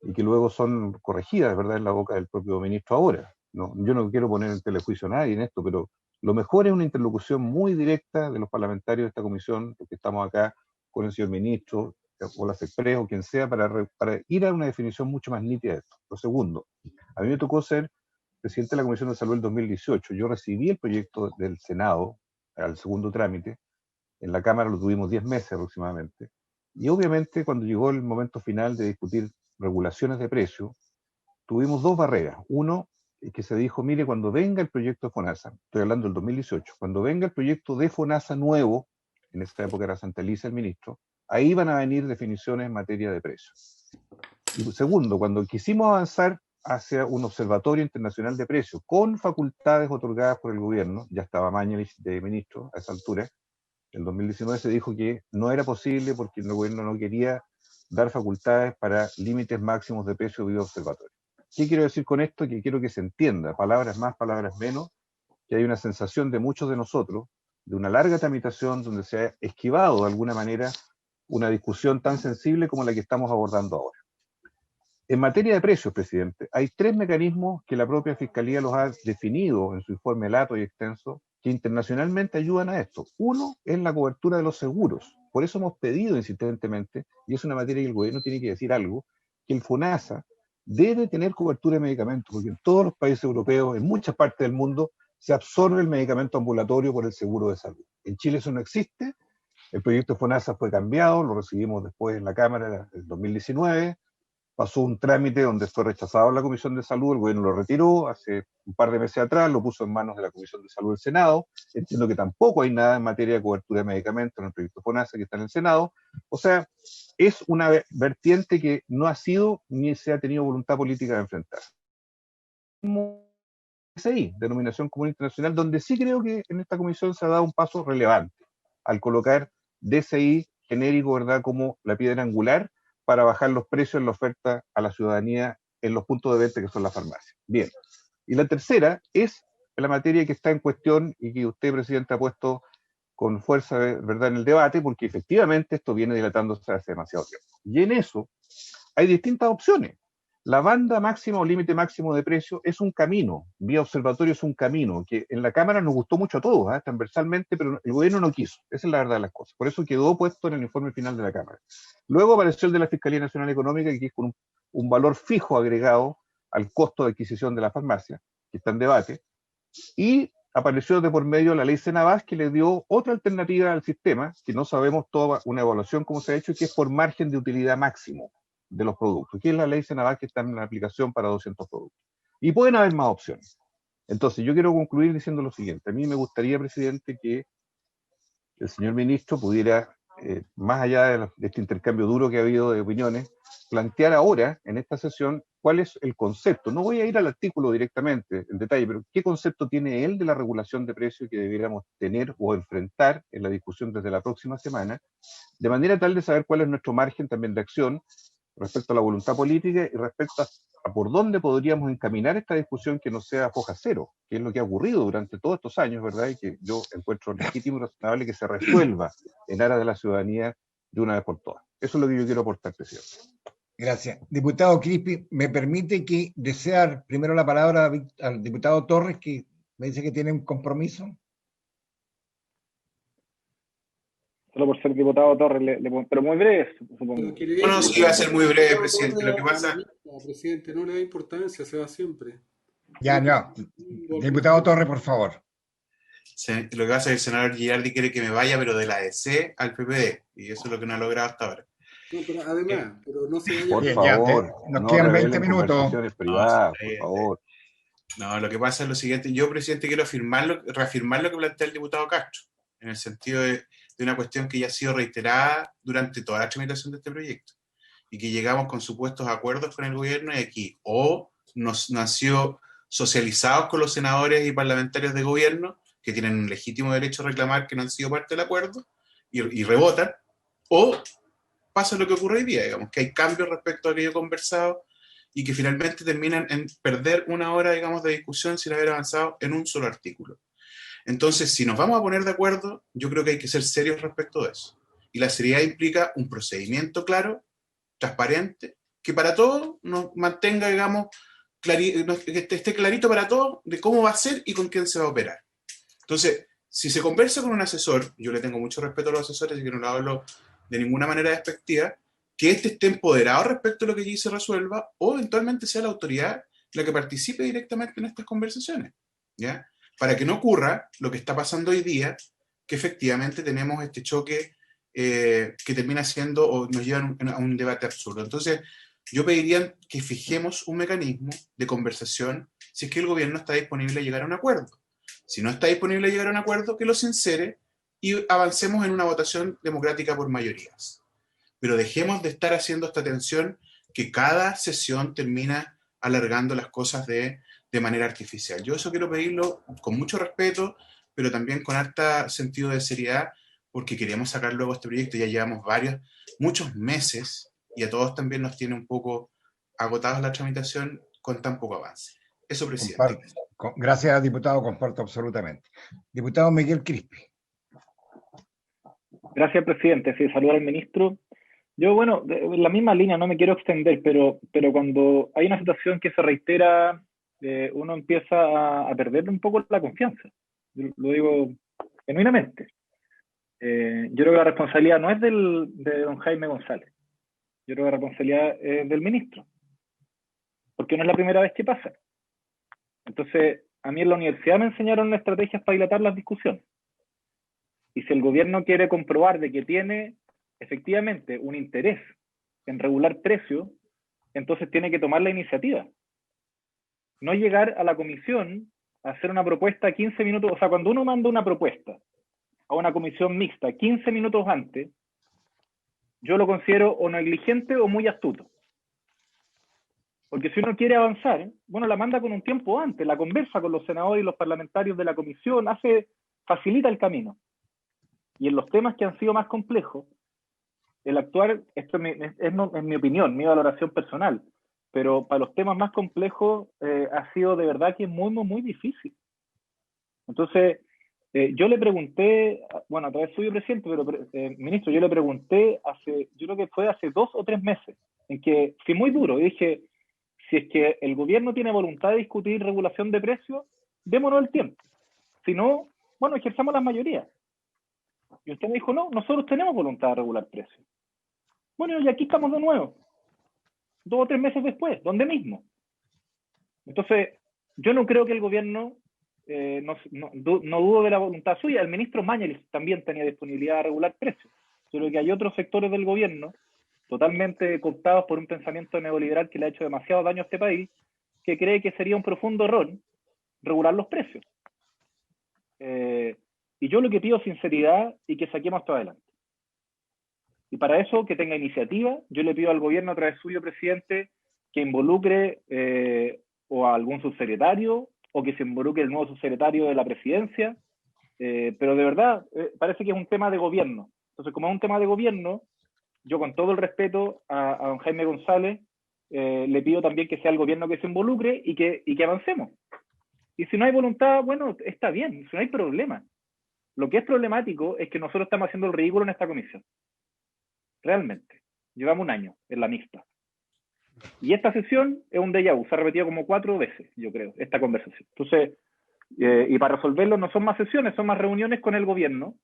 y que luego son corregidas, ¿verdad?, en la boca del propio ministro ahora. No, yo no quiero poner en telejuicio a nadie en esto, pero lo mejor es una interlocución muy directa de los parlamentarios de esta comisión, porque estamos acá con el señor ministro, o la CEPRES, o quien sea, para ir a una definición mucho más nítida de esto. Lo segundo, a mí me tocó ser presidente de la Comisión de Salud en 2018. Yo recibí el proyecto del Senado al segundo trámite. En la Cámara lo tuvimos 10 meses aproximadamente. Y obviamente cuando llegó el momento final de discutir regulaciones de precio, tuvimos dos barreras. Uno, que se dijo, mire, cuando venga el proyecto de FONASA, estoy hablando del 2018, cuando venga el proyecto de FONASA nuevo, en esta época era Santa Elisa el ministro, ahí van a venir definiciones en materia de precios. Y segundo, cuando quisimos avanzar hacia un observatorio internacional de precios con facultades otorgadas por el gobierno, ya estaba Mañalich de ministro a esa altura, en 2019 se dijo que no era posible porque el gobierno no quería dar facultades para límites máximos de precio vía observatorio. ¿Qué quiero decir con esto? Que quiero que se entienda, palabras más, palabras menos, que hay una sensación de muchos de nosotros, de una larga tramitación donde se ha esquivado de alguna manera una discusión tan sensible como la que estamos abordando ahora. En materia de precios, presidente, hay tres mecanismos que la propia Fiscalía los ha definido en su informe lato y extenso, que internacionalmente ayudan a esto. Uno es la cobertura de los seguros. Por eso hemos pedido insistentemente, y es una materia que el gobierno tiene que decir algo, que el FONASA debe tener cobertura de medicamentos, porque en todos los países europeos, en muchas partes del mundo, se absorbe el medicamento ambulatorio por el seguro de salud. En Chile eso no existe. El proyecto de FONASA fue cambiado, lo recibimos después en la Cámara en 2019, pasó un trámite donde fue rechazado en la Comisión de Salud, el gobierno lo retiró hace un par de meses atrás, lo puso en manos de la Comisión de Salud del Senado. Entiendo que tampoco hay nada en materia de cobertura de medicamentos en el proyecto FONASA que está en el Senado. O sea, es una vertiente que no ha sido ni se ha tenido voluntad política de enfrentar. DCI, Denominación Común Internacional, donde sí creo que en esta comisión se ha dado un paso relevante al colocar DCI genérico, ¿verdad?, como la piedra angular para bajar los precios en la oferta a la ciudadanía en los puntos de venta que son las farmacias. Bien. Y la tercera es la materia que está en cuestión y que usted, presidente, ha puesto con fuerza, ¿verdad?, en el debate, porque efectivamente esto viene dilatándose hace demasiado tiempo. Y en eso hay distintas opciones. La banda máxima o límite máximo de precio es un camino, vía observatorio es un camino, que en la Cámara nos gustó mucho a todos, transversalmente, pero el gobierno no quiso. Esa es la verdad de las cosas. Por eso quedó puesto en el informe final de la Cámara. Luego apareció el de la Fiscalía Nacional Económica, que es con un valor fijo agregado al costo de adquisición de la farmacia, que está en debate, y apareció de por medio la ley Senabás, que le dio otra alternativa al sistema, que no sabemos toda una evaluación cómo se ha hecho, que es por margen de utilidad máximo de los productos, que es la ley Senabás que está en la aplicación para 200 productos. Y pueden haber más opciones. Entonces, yo quiero concluir diciendo lo siguiente. A mí me gustaría, presidente, que el señor ministro pudiera, más allá de este intercambio duro que ha habido de opiniones, plantear ahora, en esta sesión, cuál es el concepto. No voy a ir al artículo directamente, en detalle, pero qué concepto tiene él de la regulación de precios que debiéramos tener o enfrentar en la discusión desde la próxima semana, de manera tal de saber cuál es nuestro margen también de acción respecto a la voluntad política y respecto a por dónde podríamos encaminar esta discusión que no sea foja cero, que es lo que ha ocurrido durante todos estos años, ¿verdad? Y que yo encuentro legítimo y razonable que se resuelva en aras de la ciudadanía de una vez por todas. Eso es lo que yo quiero aportar, presidente. Gracias. Diputado Crispi, ¿me permite que desear primero la palabra al diputado Torres, que me dice que tiene un compromiso? Solo por ser diputado Torres, pero muy breve, supongo. Bueno, sí, va a ser muy breve, presidente. Lo que pasa... Presidente, no le da importancia, se va siempre. Ya, no. Diputado Torres, por favor. Lo que pasa es que el senador Girardi quiere que me vaya, pero de la ADC al PPD, y eso es lo que no ha logrado hasta ahora. No, pero además, pero no se vaya. Por favor, nos quedan 20 minutos. Conversaciones privadas, por favor. No, lo que pasa es lo siguiente. Yo, presidente, quiero reafirmar lo que plantea el diputado Castro, en el sentido de una cuestión que ya ha sido reiterada durante toda la tramitación de este proyecto, y que llegamos con supuestos acuerdos con el gobierno, y aquí o nos han sido socializados con los senadores y parlamentarios de gobierno, que tienen un legítimo derecho a reclamar que no han sido parte del acuerdo, y rebotan, o pasa lo que ocurre hoy día, digamos, que hay cambios respecto a aquello conversado, y que finalmente terminan en perder una hora, digamos, de discusión sin haber avanzado en un solo artículo. Entonces, si nos vamos a poner de acuerdo, yo creo que hay que ser serios respecto de eso. Y la seriedad implica un procedimiento claro, transparente, que para todos nos mantenga, digamos, que esté clarito para todos de cómo va a ser y con quién se va a operar. Entonces, si se conversa con un asesor, yo le tengo mucho respeto a los asesores y que no lo hablo de ninguna manera despectiva, que esté empoderado respecto a lo que allí se resuelva, o eventualmente sea la autoridad la que participe directamente en estas conversaciones, ¿ya? Para que no ocurra lo que está pasando hoy día, que efectivamente tenemos este choque que termina siendo o nos lleva a un debate absurdo. Entonces, yo pediría que fijemos un mecanismo de conversación si es que el gobierno está disponible a llegar a un acuerdo. Si no está disponible a llegar a un acuerdo, que lo sincere y avancemos en una votación democrática por mayorías. Pero dejemos de estar haciendo esta tensión que cada sesión termina alargando las cosas de manera artificial. Yo eso quiero pedirlo con mucho respeto, pero también con harta sentido de seriedad, porque queremos sacar luego este proyecto. Ya llevamos muchos meses, y a todos también nos tiene un poco agotados la tramitación con tan poco avance. Eso, presidente. Gracias, diputado, comparto absolutamente. Diputado Miguel Crispi. Gracias, presidente. Sí, saludar al ministro. Yo, bueno, en la misma línea, no me quiero extender, pero cuando hay una situación que se reitera, uno empieza a perder un poco la confianza. Yo lo digo genuinamente. Yo creo que la responsabilidad no es de don Jaime González. Yo creo que la responsabilidad es del ministro. Porque no es la primera vez que pasa. Entonces, a mí en la universidad me enseñaron estrategias para dilatar las discusiones. Y si el gobierno quiere comprobar de que tiene efectivamente un interés en regular precios, entonces tiene que tomar la iniciativa. No llegar a la comisión a hacer una propuesta 15 minutos, o sea, cuando uno manda una propuesta a una comisión mixta 15 minutos antes, yo lo considero o negligente o muy astuto. Porque si uno quiere avanzar, bueno, la manda con un tiempo antes, la conversa con los senadores y los parlamentarios de la comisión, facilita el camino. Y en los temas que han sido más complejos, el actuar, esto es mi opinión, mi valoración personal, pero para los temas más complejos ha sido de verdad que es muy, muy, muy difícil. Entonces, yo le pregunté, bueno, a través suyo, presidente, pero ministro, yo le pregunté yo creo que fue hace 2 o 3 meses, en que fui muy duro y dije, si es que el gobierno tiene voluntad de discutir regulación de precios, démonos el tiempo. Si no, bueno, ejerzamos la mayoría. Y usted me dijo, no, nosotros tenemos voluntad de regular precios. Bueno, y aquí estamos de nuevo, 2 o 3 meses después, donde mismo. Entonces, yo no creo que el gobierno, no dudo de la voluntad suya. El ministro Mañalich también tenía disponibilidad de regular precios. Yo creo que hay otros sectores del gobierno, totalmente cooptados por un pensamiento neoliberal que le ha hecho demasiado daño a este país, que cree que sería un profundo error regular los precios. Y yo lo que pido es sinceridad y que saquemos esto adelante. Y para eso, que tenga iniciativa. Yo le pido al gobierno, a través suyo, presidente, que involucre o a algún subsecretario, o que se involucre el nuevo subsecretario de la presidencia. Pero de verdad, parece que es un tema de gobierno. Entonces, como es un tema de gobierno, yo con todo el respeto a don Jaime González, le pido también que sea el gobierno que se involucre y que avancemos. Y si no hay voluntad, bueno, está bien, si no hay problema. Lo que es problemático es que nosotros estamos haciendo el ridículo en esta comisión. Realmente. Llevamos un año en la mixta. Y esta sesión es un déjà vu, se ha repetido como 4 veces, yo creo, esta conversación. Entonces, y para resolverlo no son más sesiones, son más reuniones con el gobierno.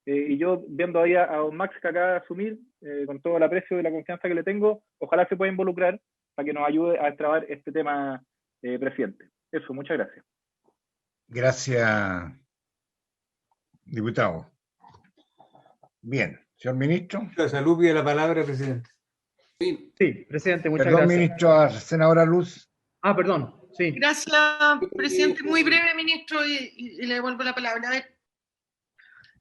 Y yo, viendo ahí a don Max que acaba de asumir, con todo el aprecio y la confianza que le tengo, ojalá se pueda involucrar para que nos ayude a destrabar este tema, presidente. Eso, muchas gracias. Gracias, diputado. Bien, señor ministro. La salud pide la palabra, presidente. Sí, presidente, muchas Perdón, gracias. ministro, senadora Luz. Ah, perdón, sí. Gracias, presidente. Muy breve, ministro, y le devuelvo la palabra. A ver,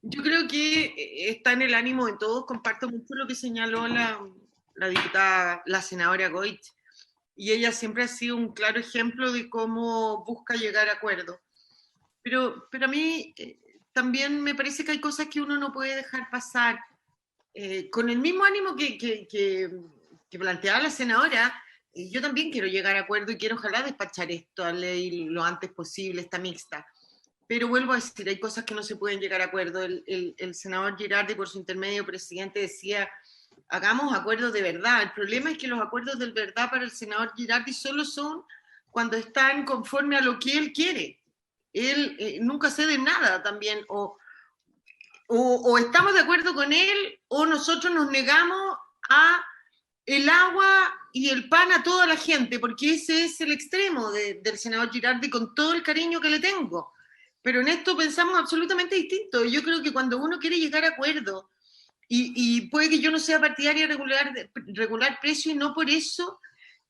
yo creo que está en el ánimo de todos. Comparto mucho lo que señaló la diputada, la senadora Goich, y ella siempre ha sido un claro ejemplo de cómo busca llegar a acuerdos. Pero a mí también me parece que hay cosas que uno no puede dejar pasar. Con el mismo ánimo que planteaba la senadora, yo también quiero llegar a acuerdo y quiero ojalá despachar esta ley lo antes posible, esta mixta. Pero vuelvo a decir, hay cosas que no se pueden llegar a acuerdo. El senador Girardi, por su intermedio, presidente, decía, hagamos acuerdos de verdad. El problema es que los acuerdos de verdad para el senador Girardi solo son cuando están conforme a lo que él quiere. Él nunca cede nada también, o estamos de acuerdo con él, o nosotros nos negamos a el agua y el pan a toda la gente, porque ese es el extremo del senador Girardi, con todo el cariño que le tengo. Pero en esto pensamos absolutamente distinto. Yo creo que cuando uno quiere llegar a acuerdo, y puede que yo no sea partidaria de regular precios, y no por eso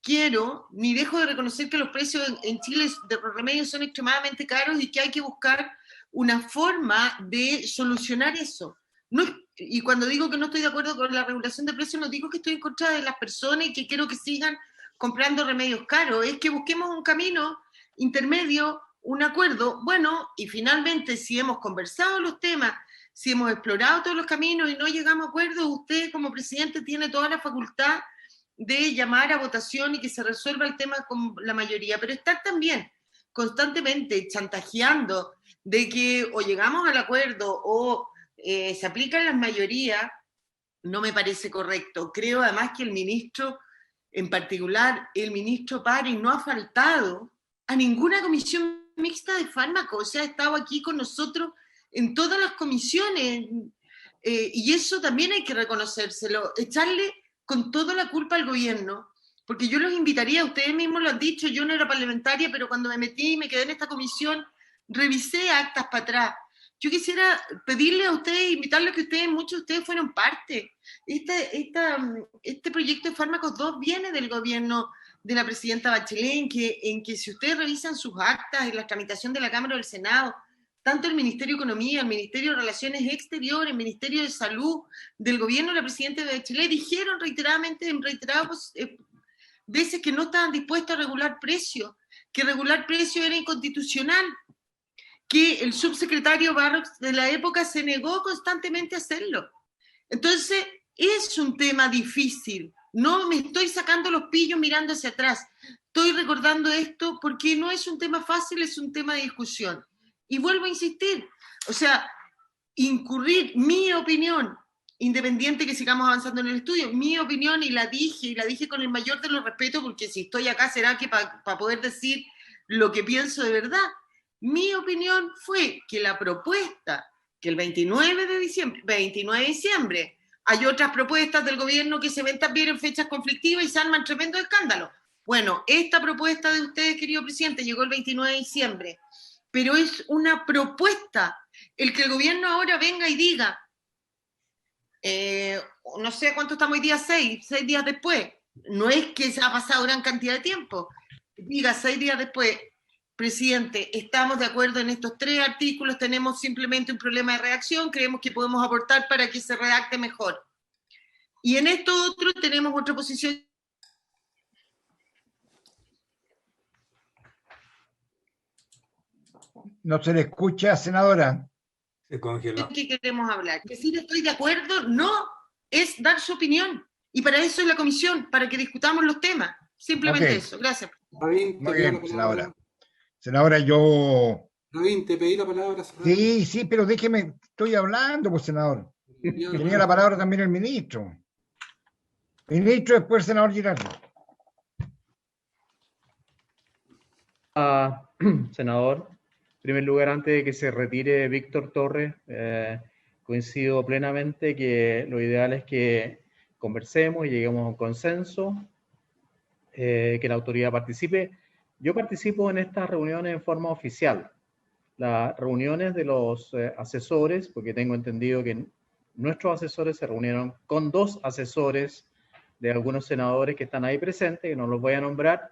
quiero, ni dejo de reconocer que los precios en Chile de los remedios son extremadamente caros y que hay que buscar una forma de solucionar eso. No, y cuando digo que no estoy de acuerdo con la regulación de precios, no digo que estoy en contra de las personas y que quiero que sigan comprando remedios caros, es que busquemos un camino intermedio, un acuerdo, bueno, y finalmente si hemos conversado los temas, si hemos explorado todos los caminos y no llegamos a acuerdo, usted como presidente tiene toda la facultad de llamar a votación y que se resuelva el tema con la mayoría, pero estar también constantemente chantajeando de que o llegamos al acuerdo o se aplican las mayorías, no me parece correcto. Creo además que el ministro, en particular el ministro París, no ha faltado a ninguna comisión mixta de fármacos, o sea, ha estado aquí con nosotros en todas las comisiones, y eso también hay que reconocérselo, echarle con toda la culpa al gobierno, porque yo los invitaría, ustedes mismos lo han dicho, yo no era parlamentaria, pero cuando me metí y me quedé en esta comisión, revisé actas para atrás. Yo quisiera pedirle a ustedes, invitarles a que ustedes, muchos de ustedes fueron parte. Este proyecto de fármacos 2 viene del gobierno de la presidenta Bachelet, en que si ustedes revisan sus actas en la tramitación de la Cámara o del Senado, tanto el Ministerio de Economía, el Ministerio de Relaciones Exteriores, el Ministerio de Salud del gobierno de la presidenta Bachelet dijeron reiteradamente, en reiteradas veces, que no estaban dispuestos a regular precios, que regular precios era inconstitucional, que el subsecretario Barros de la época se negó constantemente a hacerlo. Entonces, es un tema difícil. No me estoy sacando los pillos mirando hacia atrás. Estoy recordando esto porque no es un tema fácil, es un tema de discusión. Y vuelvo a insistir, o sea, incurrir, mi opinión, independiente que sigamos avanzando en el estudio, mi opinión, y la dije con el mayor de los respetos, porque si estoy acá será que para poder decir lo que pienso de verdad. Mi opinión fue que la propuesta, que el 29 de diciembre, hay otras propuestas del gobierno que se ven también en fechas conflictivas y se arman tremendo escándalo. Bueno, esta propuesta de ustedes, querido presidente, llegó el 29 de diciembre, pero es una propuesta. El que el gobierno ahora venga y diga, no sé cuánto estamos hoy día, 6 días después, no es que se ha pasado gran cantidad de tiempo, diga 6 días después, presidente, estamos de acuerdo en estos 3 artículos, tenemos simplemente un problema de redacción, creemos que podemos aportar para que se redacte mejor. Y en esto otro tenemos otra posición. No se le escucha, senadora. Se congeló. ¿Qué queremos hablar? Decir estoy de acuerdo no es dar su opinión. Y para eso es la comisión, para que discutamos los temas. Simplemente Okay. eso. Gracias. David, Muy bien, senadora. Senadora, yo... David, te pedí la palabra. Sí, pero déjeme, estoy hablando, pues, senador. Tenía la palabra también el ministro. El ministro, después el senador Girardi. Senador. En primer lugar, antes de que se retire Víctor Torres, coincido plenamente que lo ideal es que conversemos y lleguemos a un consenso, que la autoridad participe. Yo participo en estas reuniones en forma oficial. Las reuniones de los asesores, porque tengo entendido que nuestros asesores se reunieron con 2 asesores de algunos senadores que están ahí presentes, que no los voy a nombrar,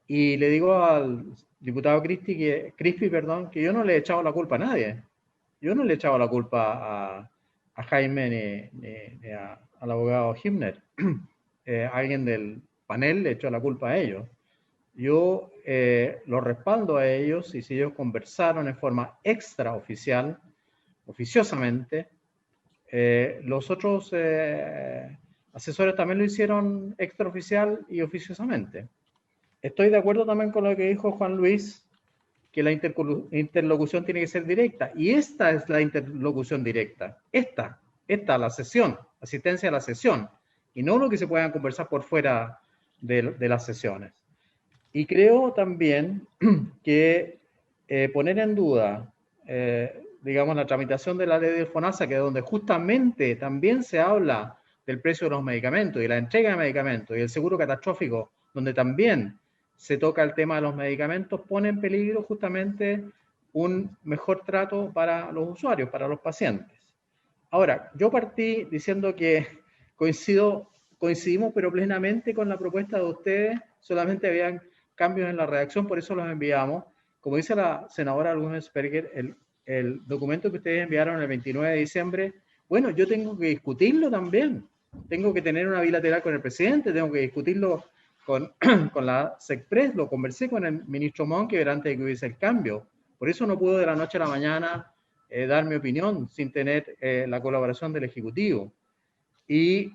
y le digo al diputado Crispi que yo no le he echado la culpa a nadie. Yo no le he echado la culpa a Jaime ni al abogado Himner. Alguien del panel le echó la culpa a ellos. Yo los respaldo a ellos, y si ellos conversaron en forma extraoficial, oficiosamente, los otros asesores también lo hicieron extraoficial y oficiosamente. Estoy de acuerdo también con lo que dijo Juan Luis, que la interlocución tiene que ser directa, y esta es la interlocución directa, esta la sesión, asistencia a la sesión, y no lo que se puedan conversar por fuera de las sesiones. Y creo también que poner en duda, digamos, la tramitación de la ley del FONASA, que es donde justamente también se habla del precio de los medicamentos y la entrega de medicamentos y el seguro catastrófico, donde también se toca el tema de los medicamentos, pone en peligro justamente un mejor trato para los usuarios, para los pacientes. Ahora, yo partí diciendo que coincidimos pero plenamente con la propuesta de ustedes, solamente habían cambios en la redacción, por eso los enviamos. Como dice la senadora Lugemsberger, el documento que ustedes enviaron el 29 de diciembre, bueno, yo tengo que discutirlo también. Tengo que tener una bilateral con el presidente, tengo que discutirlo con la SECPRES, lo conversé con el ministro Monkever antes de que hubiese el cambio. Por eso no puedo de la noche a la mañana dar mi opinión sin tener la colaboración del Ejecutivo. Y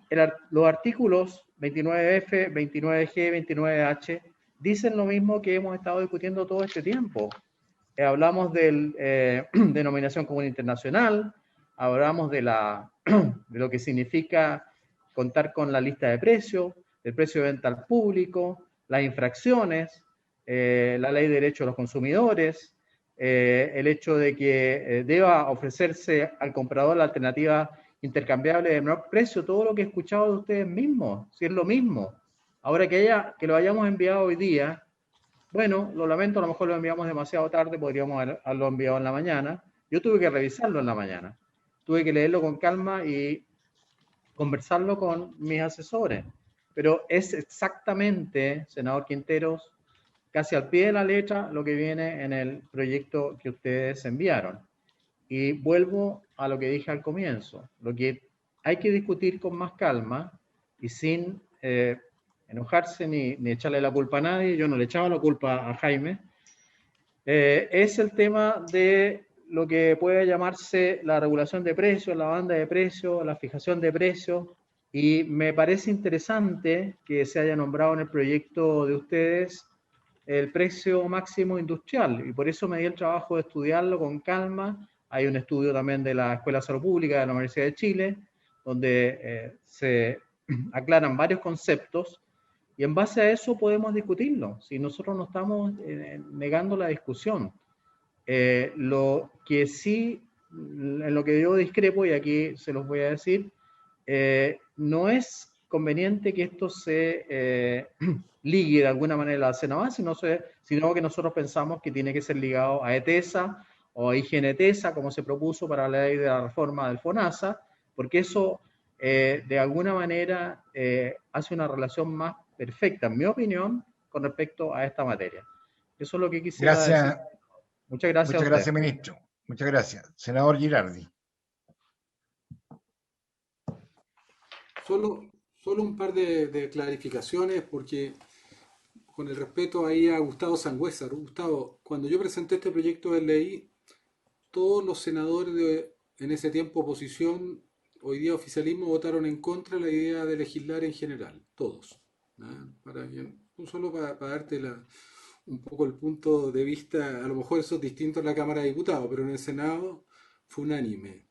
los artículos 29F, 29G, 29H dicen lo mismo que hemos estado discutiendo todo este tiempo. Hablamos de denominación común internacional, hablamos de lo que significa contar con la lista de precios, el precio de venta al público, las infracciones, la ley de derechos de los consumidores, el hecho de que deba ofrecerse al comprador la alternativa intercambiable de menor precio, todo lo que he escuchado de ustedes mismos, si es lo mismo. Ahora que lo hayamos enviado hoy día, bueno, lo lamento, a lo mejor lo enviamos demasiado tarde, podríamos haberlo enviado en la mañana. Yo tuve que revisarlo en la mañana, tuve que leerlo con calma y conversarlo con mis asesores. Pero es exactamente, senador Quinteros, casi al pie de la letra lo que viene en el proyecto que ustedes enviaron. Y vuelvo a lo que dije al comienzo, lo que hay que discutir con más calma y sin enojarse ni echarle la culpa a nadie. Yo no le echaba la culpa a Jaime. Es el tema de lo que puede llamarse la regulación de precios, la banda de precios, la fijación de precios, y me parece interesante que se haya nombrado en el proyecto de ustedes el precio máximo industrial, y por eso me di el trabajo de estudiarlo con calma. Hay un estudio también de la Escuela de Salud Pública de la Universidad de Chile, donde se aclaran varios conceptos, y en base a eso podemos discutirlo. Si nosotros no estamos negando la discusión. Lo que sí, en lo que yo discrepo, y aquí se los voy a decir, no es conveniente que esto se ligue de alguna manera a la CENAVAS, sino que nosotros pensamos que tiene que ser ligado a ETESA o a IGNTESA, como se propuso para la ley de la reforma del FONASA, porque eso de alguna manera hace una relación más perfecta, en mi opinión, con respecto a esta materia. Eso es lo que quisiera decir. Muchas gracias. Muchas gracias, ministro. Muchas gracias. Senador Girardi. Solo un par de clarificaciones, porque con el respeto ahí a Gustavo Sangüesa. Gustavo, cuando yo presenté este proyecto de ley, todos los senadores en ese tiempo oposición, hoy día oficialismo, votaron en contra de la idea de legislar en general, todos. No solo para darte un poco el punto de vista, a lo mejor eso es distinto en la Cámara de Diputados, pero en el Senado fue unánime.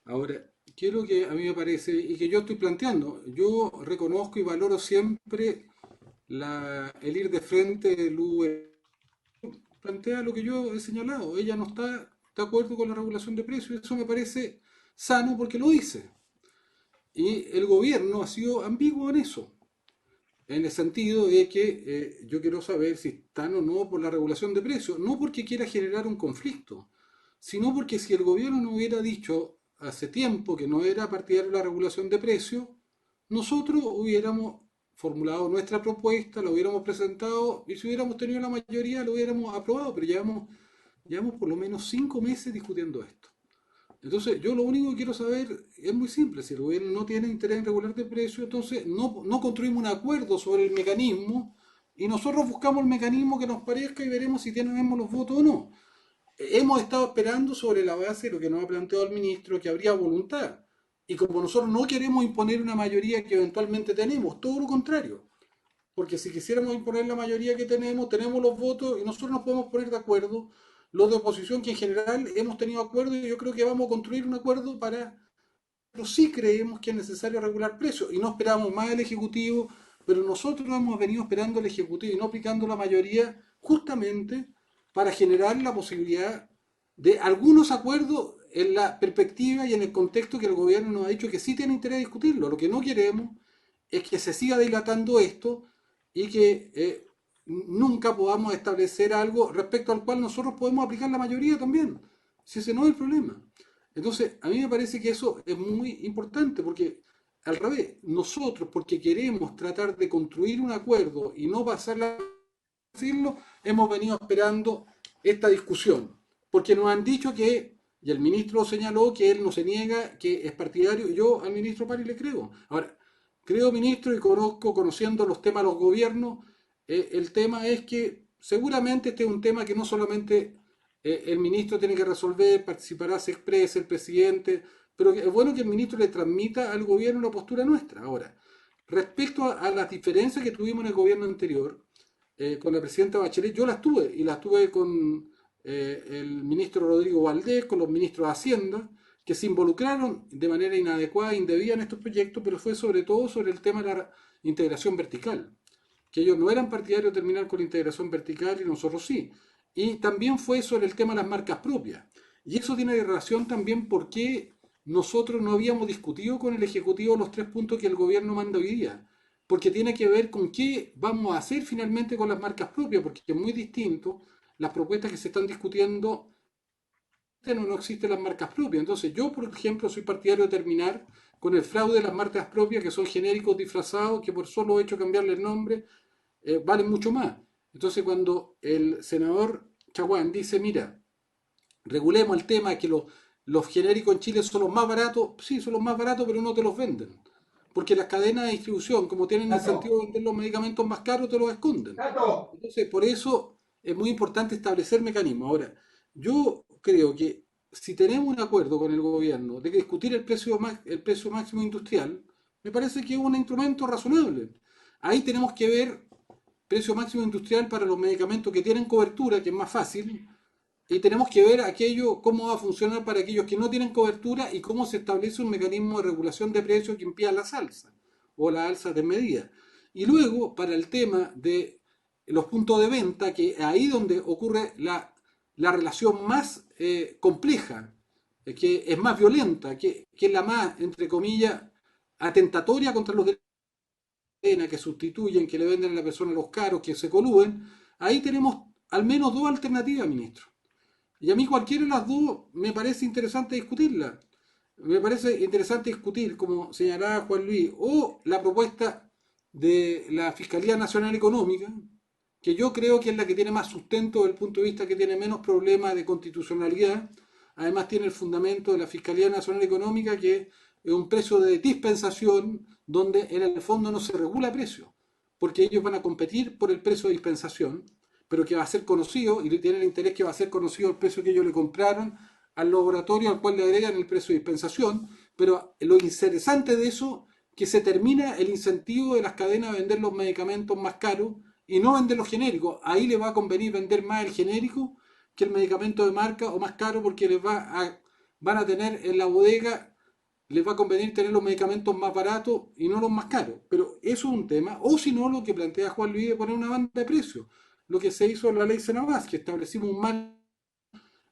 Ahora, ¿qué es lo que a mí me parece y que yo estoy planteando? Yo reconozco y valoro siempre el ir de frente del plantea lo que yo he señalado. Ella no está de acuerdo con la regulación de precios. Eso me parece sano porque lo dice. Y el gobierno ha sido ambiguo en eso, en el sentido de que yo quiero saber si están o no por la regulación de precios, no porque quiera generar un conflicto, sino porque si el gobierno no hubiera dicho hace tiempo que no era partidario de la regulación de precios, nosotros hubiéramos formulado nuestra propuesta, la hubiéramos presentado y si hubiéramos tenido la mayoría lo hubiéramos aprobado, pero llevamos por lo menos 5 meses discutiendo esto. Entonces, yo lo único que quiero saber es muy simple. Si el gobierno no tiene interés en regular de precios, entonces no construimos un acuerdo sobre el mecanismo y nosotros buscamos el mecanismo que nos parezca y veremos si tenemos los votos o no. Hemos estado esperando sobre la base de lo que nos ha planteado el ministro, que habría voluntad. Y como nosotros no queremos imponer una mayoría que eventualmente tenemos, todo lo contrario. Porque si quisiéramos imponer la mayoría que tenemos los votos y nosotros nos podemos poner de acuerdo. Los de oposición, que en general hemos tenido acuerdos, y yo creo que vamos a construir un acuerdo pero sí creemos que es necesario regular precios, y no esperamos más el Ejecutivo, pero nosotros hemos venido esperando el Ejecutivo y no aplicando la mayoría, justamente para generar la posibilidad de algunos acuerdos en la perspectiva y en el contexto que el gobierno nos ha dicho que sí tiene interés en discutirlo. Lo que no queremos es que se siga dilatando esto y que nunca podamos establecer algo respecto al cual nosotros podemos aplicar la mayoría también, si ese no es el problema. Entonces, a mí me parece que eso es muy importante, porque al revés, nosotros, porque queremos tratar de construir un acuerdo y no pasarla a decirlo, hemos venido esperando esta discusión, porque nos han dicho que, y el ministro señaló que él no se niega, que es partidario, y yo al ministro París le creo. Ahora, creo, ministro, y conociendo los temas de los gobiernos, el tema es que seguramente este es un tema que no solamente el ministro tiene que resolver, participará Sexpress, el presidente, pero es bueno que el ministro le transmita al gobierno la postura nuestra. Ahora, respecto a las diferencias que tuvimos en el gobierno anterior, con la presidenta Bachelet, yo las tuve, y las tuve con el ministro Rodrigo Valdés, con los ministros de Hacienda, que se involucraron de manera inadecuada e indebida en estos proyectos, pero fue sobre todo sobre el tema de la integración vertical, que ellos no eran partidarios de terminar con la integración vertical y nosotros sí. Y también fue sobre el tema de las marcas propias. Y eso tiene relación también porque nosotros no habíamos discutido con el Ejecutivo los 3 puntos que el gobierno manda hoy día, porque tiene que ver con qué vamos a hacer finalmente con las marcas propias, porque es muy distinto las propuestas que se están discutiendo, no existen las marcas propias. Entonces yo, por ejemplo, soy partidario de terminar con el fraude de las marcas propias, que son genéricos disfrazados, que por solo hecho de cambiarle el nombre, valen mucho más. Entonces cuando el senador Chaguán dice, mira, regulemos el tema de que los genéricos en Chile son los más baratos, sí, son los más baratos, pero no te los venden. Porque las cadenas de distribución, como tienen el incentivo de vender los medicamentos más caros, te los esconden. Entonces, por eso es muy importante establecer mecanismos. Ahora, yo creo que si tenemos un acuerdo con el gobierno de que discutir el precio máximo industrial, me parece que es un instrumento razonable. Ahí tenemos que ver precio máximo industrial para los medicamentos que tienen cobertura, que es más fácil, y tenemos que ver aquello, cómo va a funcionar para aquellos que no tienen cobertura y cómo se establece un mecanismo de regulación de precios que impida las alzas o las alzas desmedidas. Y luego, para el tema de los puntos de venta, que ahí donde ocurre la relación más compleja, que es más violenta, que es la más, entre comillas, atentatoria contra los derechos, que sustituyen, que le venden a la persona los caros, que se coluden. Ahí tenemos al menos 2 alternativas, ministro. Y a mí cualquiera de las 2 me parece interesante discutirla. Me parece interesante discutir, como señalaba Juan Luis, o la propuesta de la Fiscalía Nacional Económica, que yo creo que es la que tiene más sustento desde el punto de vista que tiene menos problemas de constitucionalidad. Además tiene el fundamento de la Fiscalía Nacional Económica, que es un precio de dispensación, donde en el fondo no se regula precio, porque ellos van a competir por el precio de dispensación, pero que va a ser conocido, y tienen el interés que va a ser conocido el precio que ellos le compraron al laboratorio al cual le agregan el precio de dispensación. Pero lo interesante de eso, que se termina el incentivo de las cadenas a vender los medicamentos más caros y no vender los genéricos. Ahí les va a convenir vender más el genérico que el medicamento de marca o más caro, porque van a tener en la bodega, les va a convenir tener los medicamentos más baratos y no los más caros. Pero eso es un tema. O si no, lo que plantea Juan Luis de poner una banda de precios. lo que se hizo en la ley Senabas, que establecimos un margen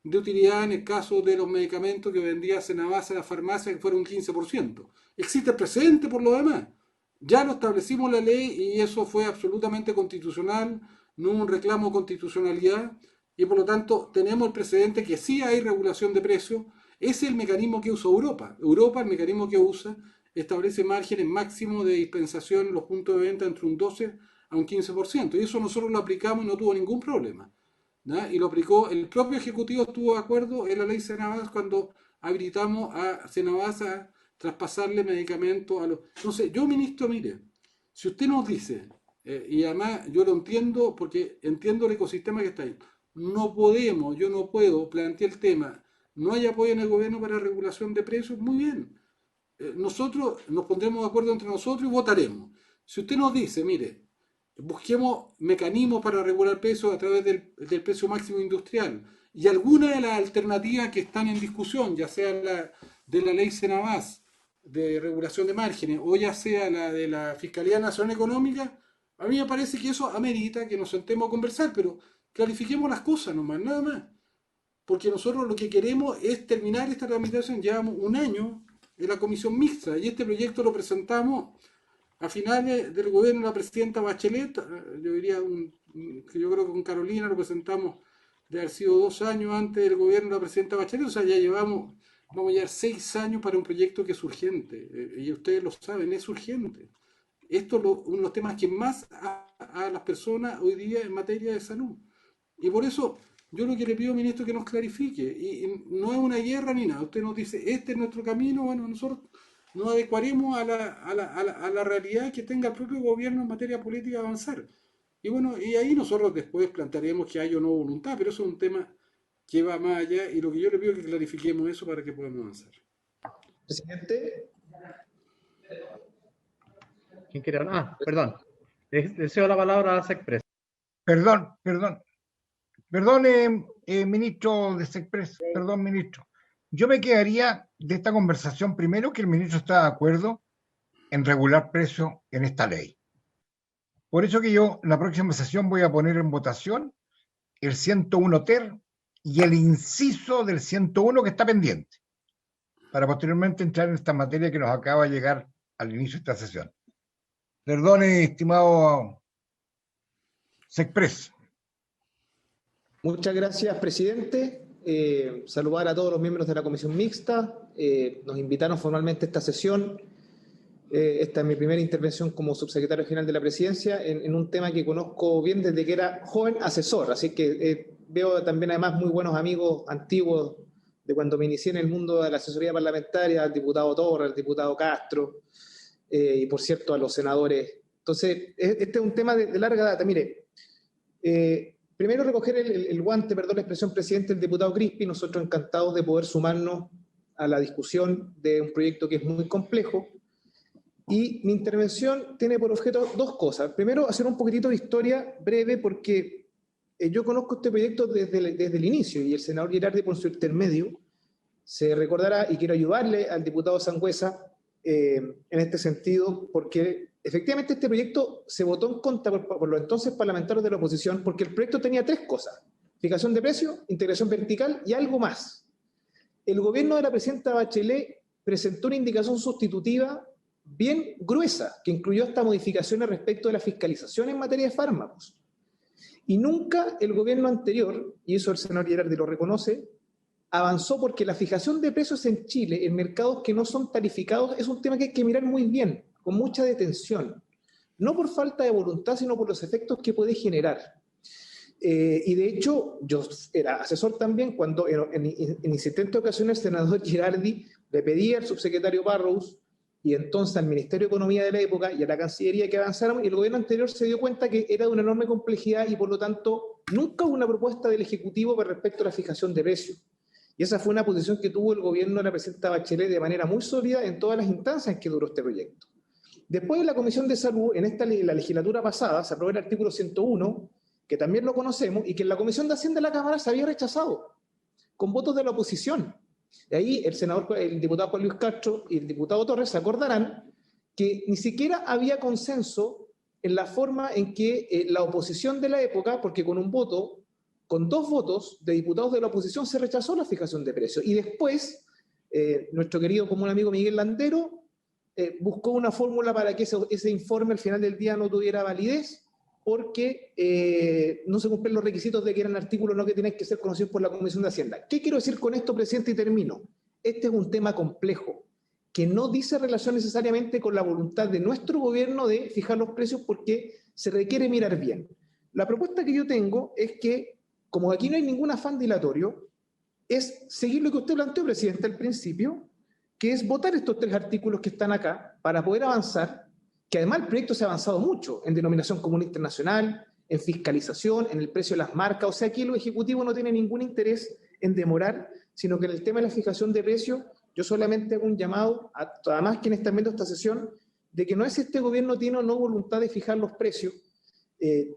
de utilidad en el caso de los medicamentos que vendía Senabas en la farmacia, que fuera un 15%. Existe precedente por lo demás. Ya lo establecimos en la ley y eso fue absolutamente constitucional, no hubo un reclamo de constitucionalidad, y por lo tanto tenemos el precedente que sí hay regulación de precios. Ese es el mecanismo que usa Europa. Europa, el mecanismo que usa, establece márgenes máximos de dispensación en los puntos de venta entre un 12 a un 15%. Y eso nosotros lo aplicamos y no tuvo ningún problema, ¿no? Y lo aplicó, el propio Ejecutivo estuvo de acuerdo en la ley Senabas cuando habilitamos a Senabas a traspasarle medicamentos a los... Entonces, yo, ministro, mire, si usted nos dice, y además yo lo entiendo porque entiendo el ecosistema que está ahí, no podemos, yo no puedo plantear el tema, no hay apoyo en el gobierno para regulación de precios, muy bien. Nosotros nos pondremos de acuerdo entre nosotros y votaremos. Si usted nos dice, mire, busquemos mecanismos para regular precios a través del precio máximo industrial y alguna de las alternativas que están en discusión, ya sea la de la ley Senabas de regulación de márgenes o ya sea la de la Fiscalía Nacional Económica, a mí me parece que eso amerita que nos sentemos a conversar, pero clarifiquemos las cosas nomás, nada más. Porque nosotros lo que queremos es terminar esta tramitación. Llevamos un año en la comisión mixta y este proyecto lo presentamos a finales del gobierno de la presidenta Bachelet. Yo diría que yo creo que con Carolina lo presentamos de haber sido 2 años antes del gobierno de la presidenta Bachelet. O sea, ya vamos a llevar 6 años para un proyecto que es urgente. Y ustedes lo saben, es urgente. Esto es uno de los temas que más a las personas hoy día en materia de salud. Y por eso yo lo que le pido, ministro, que nos clarifique. Y no es una guerra ni nada. Usted nos dice, este es nuestro camino. Bueno, nosotros nos adecuaremos a la realidad que tenga el propio gobierno en materia política de avanzar. Y bueno, y ahí nosotros después plantearemos que hay o no voluntad, pero eso es un tema que va más allá. Y lo que yo le pido es que clarifiquemos eso para que podamos avanzar. Presidente. ¿Quién quiere hablar? Ah, perdón. Deseo la palabra a SECPRES. Perdón, ministro de SECPRES, perdón, ministro. Yo me quedaría de esta conversación primero que el ministro está de acuerdo en regular precios en esta ley. Por eso que yo en la próxima sesión voy a poner en votación el 101 ter y el inciso del 101 que está pendiente, para posteriormente entrar en esta materia que nos acaba de llegar al inicio de esta sesión. Perdone, estimado SECPRES. Muchas gracias, presidente. Saludar a todos los miembros de la comisión mixta. Nos invitaron formalmente a esta sesión. Esta es mi primera intervención como subsecretario general de la presidencia en un tema que conozco bien desde que era joven asesor. Así que veo también además muy buenos amigos antiguos de cuando me inicié en el mundo de la asesoría parlamentaria, al diputado Torres, al diputado Castro, y por cierto a los senadores. Entonces, este es un tema de larga data. Mire, primero recoger el guante, perdón la expresión, presidente, del diputado Crispi. Nosotros encantados de poder sumarnos a la discusión de un proyecto que es muy complejo. Y mi intervención tiene por objeto 2 cosas. Primero, hacer un poquitito de historia breve, porque yo conozco este proyecto desde el inicio, y el senador Girardi, por su intermedio, se recordará, y quiero ayudarle al diputado Sangüesa en este sentido, porque efectivamente este proyecto se votó en contra por los entonces parlamentarios de la oposición, porque el proyecto tenía 3 cosas: fijación de precios, integración vertical y algo más. El gobierno de la presidenta Bachelet presentó una indicación sustitutiva bien gruesa, que incluyó hasta modificaciones respecto de la fiscalización en materia de fármacos. Y nunca el gobierno anterior, y eso el senador Girardi lo reconoce, avanzó, porque la fijación de precios en Chile, en mercados que no son tarificados, es un tema que hay que mirar muy bien, con mucha detención. No por falta de voluntad, sino por los efectos que puede generar. Y de hecho, yo era asesor también cuando en insistentes ocasiones el senador Girardi le pedía al subsecretario Barrows y entonces al Ministerio de Economía de la época y a la Cancillería que avanzáramos, y el gobierno anterior se dio cuenta que era de una enorme complejidad y por lo tanto nunca hubo una propuesta del Ejecutivo con respecto a la fijación de precios. Y esa fue una posición que tuvo el gobierno de la presidenta Bachelet de manera muy sólida en todas las instancias en que duró este proyecto. Después en la Comisión de Salud, en la legislatura pasada, se aprobó el artículo 101, que también lo conocemos, y que en la Comisión de Hacienda de la Cámara se había rechazado, con votos de la oposición. Y ahí el diputado Juan Luis Castro y el diputado Torres se acordarán que ni siquiera había consenso en la forma en que la oposición de la época, porque con 2 votos de diputados de la oposición se rechazó la fijación de precios. Y después, nuestro querido común amigo Miguel Landero buscó una fórmula para que ese informe al final del día no tuviera validez, porque no se cumplen los requisitos de que eran artículos no que tienen que ser conocidos por la Comisión de Hacienda. ¿Qué quiero decir con esto, presidente? Y termino. Este es un tema complejo, que no dice relación necesariamente con la voluntad de nuestro gobierno de fijar los precios, porque se requiere mirar bien. La propuesta que yo tengo es que, como aquí no hay ningún afán dilatorio, es seguir lo que usted planteó, presidente, al principio, que es votar estos 3 artículos que están acá para poder avanzar, que además el proyecto se ha avanzado mucho en denominación común internacional, en fiscalización, en el precio de las marcas. O sea, aquí el Ejecutivo no tiene ningún interés en demorar, sino que en el tema de la fijación de precios, yo solamente hago un llamado, además quienes están viendo esta sesión, de que no es si este gobierno tiene o no voluntad de fijar los precios,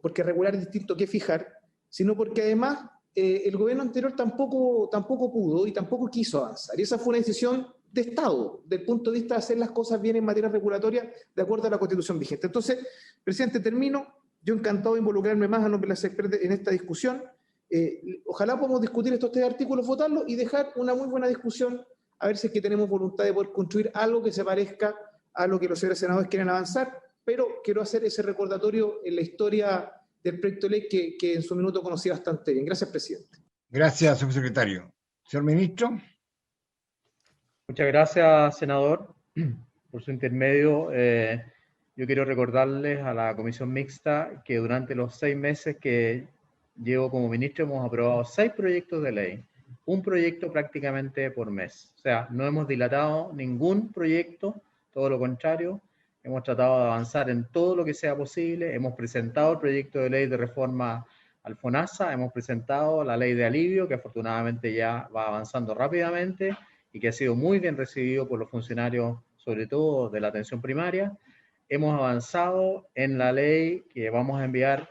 porque regular es distinto que fijar, sino porque además el gobierno anterior tampoco pudo y tampoco quiso avanzar. Y esa fue una decisión de Estado, del punto de vista de hacer las cosas bien en materia regulatoria, de acuerdo a la Constitución vigente. Entonces, presidente, termino. Yo encantado de involucrarme más a nombre de la Secretaría en esta discusión. Ojalá podamos discutir estos 3 artículos, votarlos y dejar una muy buena discusión, a ver si es que tenemos voluntad de poder construir algo que se parezca a lo que los señores senadores quieren avanzar, pero quiero hacer ese recordatorio en la historia del proyecto de ley que en su minuto conocí bastante bien. Gracias, presidente. Gracias, subsecretario. Señor ministro. Muchas gracias, senador, por su intermedio. Yo quiero recordarles a la comisión mixta que durante los 6 meses que llevo como ministro hemos aprobado 6 proyectos de ley, un proyecto prácticamente por mes. O sea, no hemos dilatado ningún proyecto, todo lo contrario, hemos tratado de avanzar en todo lo que sea posible. Hemos presentado el proyecto de ley de reforma al FONASA, hemos presentado la ley de alivio, que afortunadamente ya va avanzando rápidamente y que ha sido muy bien recibido por los funcionarios, sobre todo de la atención primaria. Hemos avanzado en la ley que vamos a enviar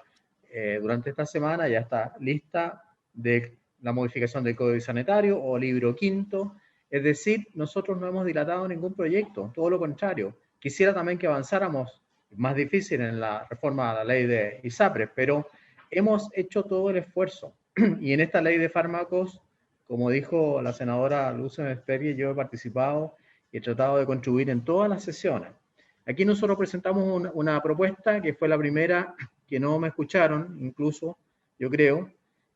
durante esta semana, ya está lista, de la modificación del Código Sanitario o libro quinto. Es decir, nosotros no hemos dilatado ningún proyecto, todo lo contrario. Quisiera también que avanzáramos, más difícil en la reforma a la ley de ISAPRES, pero hemos hecho todo el esfuerzo. Y en esta ley de fármacos, como dijo la senadora Luce Mesperri, yo he participado y he tratado de contribuir en todas las sesiones. Aquí nosotros presentamos una propuesta que fue la primera que no me escucharon, incluso, yo creo,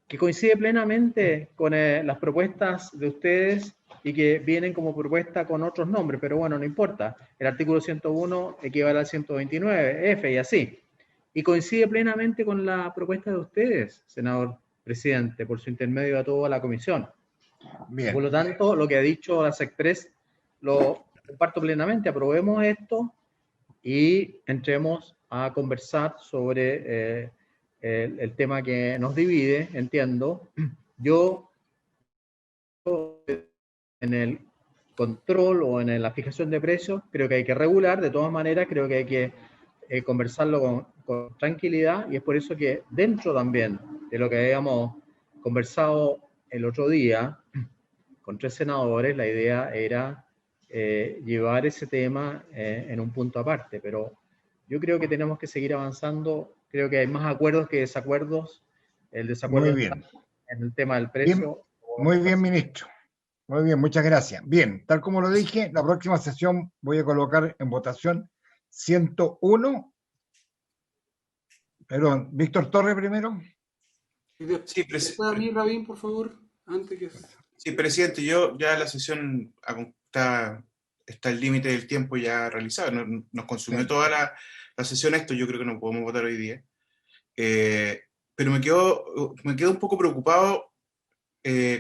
que coincide plenamente con las propuestas de ustedes y que vienen como propuesta con otros nombres, pero bueno, no importa. El artículo 101 equivale al 129F y así. Y coincide plenamente con la propuesta de ustedes, senador presidente, por su intermedio a toda la comisión. Bien. Por lo tanto, lo que ha dicho la SECPRES lo comparto plenamente. Aprobemos esto y entremos a conversar sobre el tema que nos divide, entiendo. Yo, en el control o en la fijación de precios, creo que hay que regular. De todas maneras, creo que hay que conversarlo con tranquilidad, y es por eso que dentro también de lo que habíamos conversado el otro día con 3 senadores, la idea era llevar ese tema en un punto aparte, pero yo creo que tenemos que seguir avanzando. Creo que hay más acuerdos que desacuerdos. El desacuerdo en el tema del precio. Bien. Muy bien, ministro. Muy bien, muchas gracias. Bien, tal como lo dije, la próxima sesión voy a colocar en votación 101. Perdón, Víctor Torres primero. Sí, presidente. ¿A mí, Rabín, por favor? Antes que... Sí, presidente, yo ya la sesión está el límite del tiempo ya realizado. Nos consumió toda la sesión esto, yo creo que no podemos votar hoy día. Pero me quedo un poco preocupado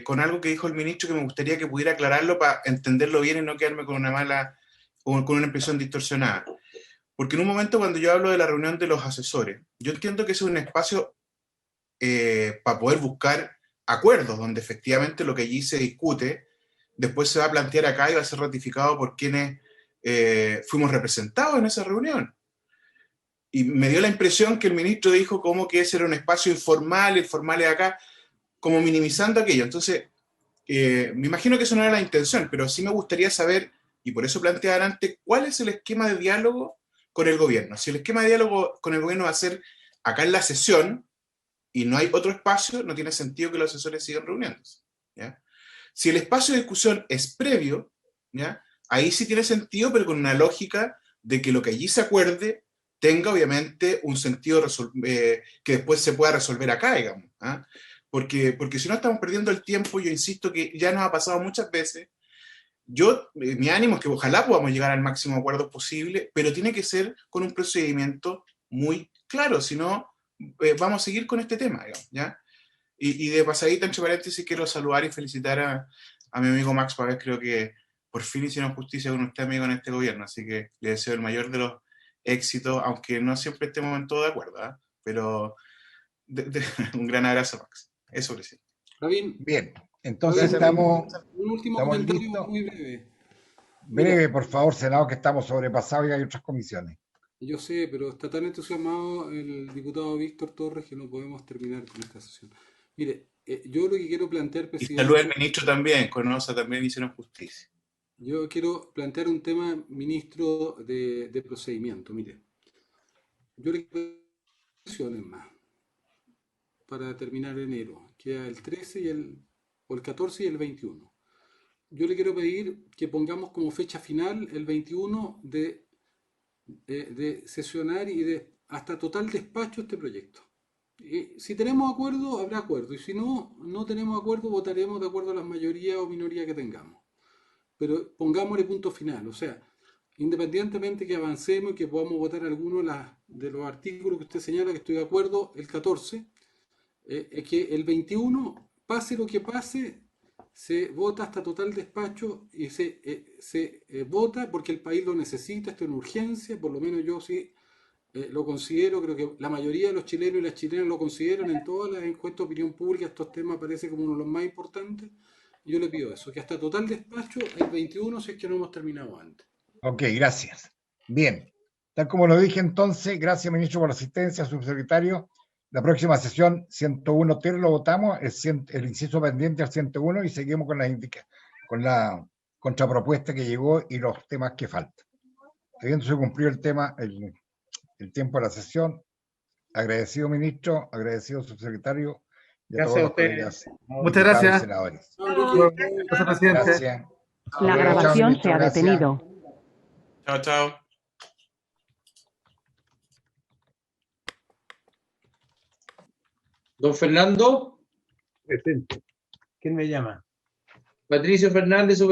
con algo que dijo el ministro, que me gustaría que pudiera aclararlo para entenderlo bien y no quedarme con una impresión distorsionada. Porque en un momento, cuando yo hablo de la reunión de los asesores, yo entiendo que ese es un espacio para poder buscar acuerdos, donde efectivamente lo que allí se discute después se va a plantear acá y va a ser ratificado por quienes fuimos representados en esa reunión. Y me dio la impresión que el ministro dijo como que ese era un espacio informal de acá, como minimizando aquello. Entonces, me imagino que eso no era la intención, pero sí me gustaría saber, y por eso planteaba antes, cuál es el esquema de diálogo con el gobierno. Si el esquema de diálogo con el gobierno va a ser acá en la sesión y no hay otro espacio, no tiene sentido que los asesores sigan reuniéndose, ¿ya? Si el espacio de discusión es previo, ¿ya? Ahí sí tiene sentido, pero con una lógica de que lo que allí se acuerde tenga obviamente un sentido que después se pueda resolver acá, digamos, ¿ah? Porque si no estamos perdiendo el tiempo. Yo insisto que ya nos ha pasado muchas veces. Mi ánimo es que ojalá podamos llegar al máximo acuerdo posible, pero tiene que ser con un procedimiento muy claro, si no, vamos a seguir con este tema, digamos, ¿ya? Y de pasadita, entre paréntesis, quiero saludar y felicitar a mi amigo Max Pavés. Creo que por fin hicieron justicia con usted, amigo, en este gobierno, así que le deseo el mayor de los éxitos, aunque no siempre estemos en todo de acuerdo, ¿eh? Pero un gran abrazo, Max. Eso, presidente. Bien, entonces estamos... Un último ¿estamos comentario listos? muy breve. Breve, por favor, Senado, que estamos sobrepasados y hay otras comisiones. Yo sé, pero está tan entusiasmado el diputado Víctor Torres que no podemos terminar con esta sesión. Mire, yo lo que quiero plantear, presidente... Y saluda al ministro también, con OSA también hicieron justicia. Yo quiero plantear un tema, ministro, de procedimiento. Mire, yo le quiero sesiones más para terminar enero. Queda el 13 o el 14 y el 21. Yo le quiero pedir que pongamos como fecha final el 21 de sesionar y de hasta total despacho este proyecto. Y si tenemos acuerdo, habrá acuerdo. Y si no tenemos acuerdo, votaremos de acuerdo a las mayorías o minorías que tengamos. Pero pongámosle punto final. O sea, independientemente que avancemos y que podamos votar algunos de los artículos que usted señala, que estoy de acuerdo, el 14, es que el 21, pase lo que pase, se vota hasta total despacho y se vota porque el país lo necesita. Esto es una urgencia, por lo menos yo sí lo considero. Creo que la mayoría de los chilenos y las chilenas lo consideran. En todas las encuestas de opinión pública estos temas aparecen como uno de los más importantes. Yo le pido eso, que hasta total despacho el 21, si es que no hemos terminado antes. Ok, gracias. Bien, tal como lo dije entonces, gracias, ministro, por la asistencia, subsecretario. La próxima sesión 101 TER lo votamos, el inciso pendiente al 101, y seguimos con la contrapropuesta que llegó y los temas que faltan. Habiéndose cumplido el tiempo de la sesión, agradecido, ministro, agradecido, subsecretario. Gracias a ustedes. Muchas gracias. Senadores. Gracias, presidente. Gracias. La grabación se ha detenido. Chao, chao. Don Fernando. Presente. ¿Quién me llama? Patricio Fernández,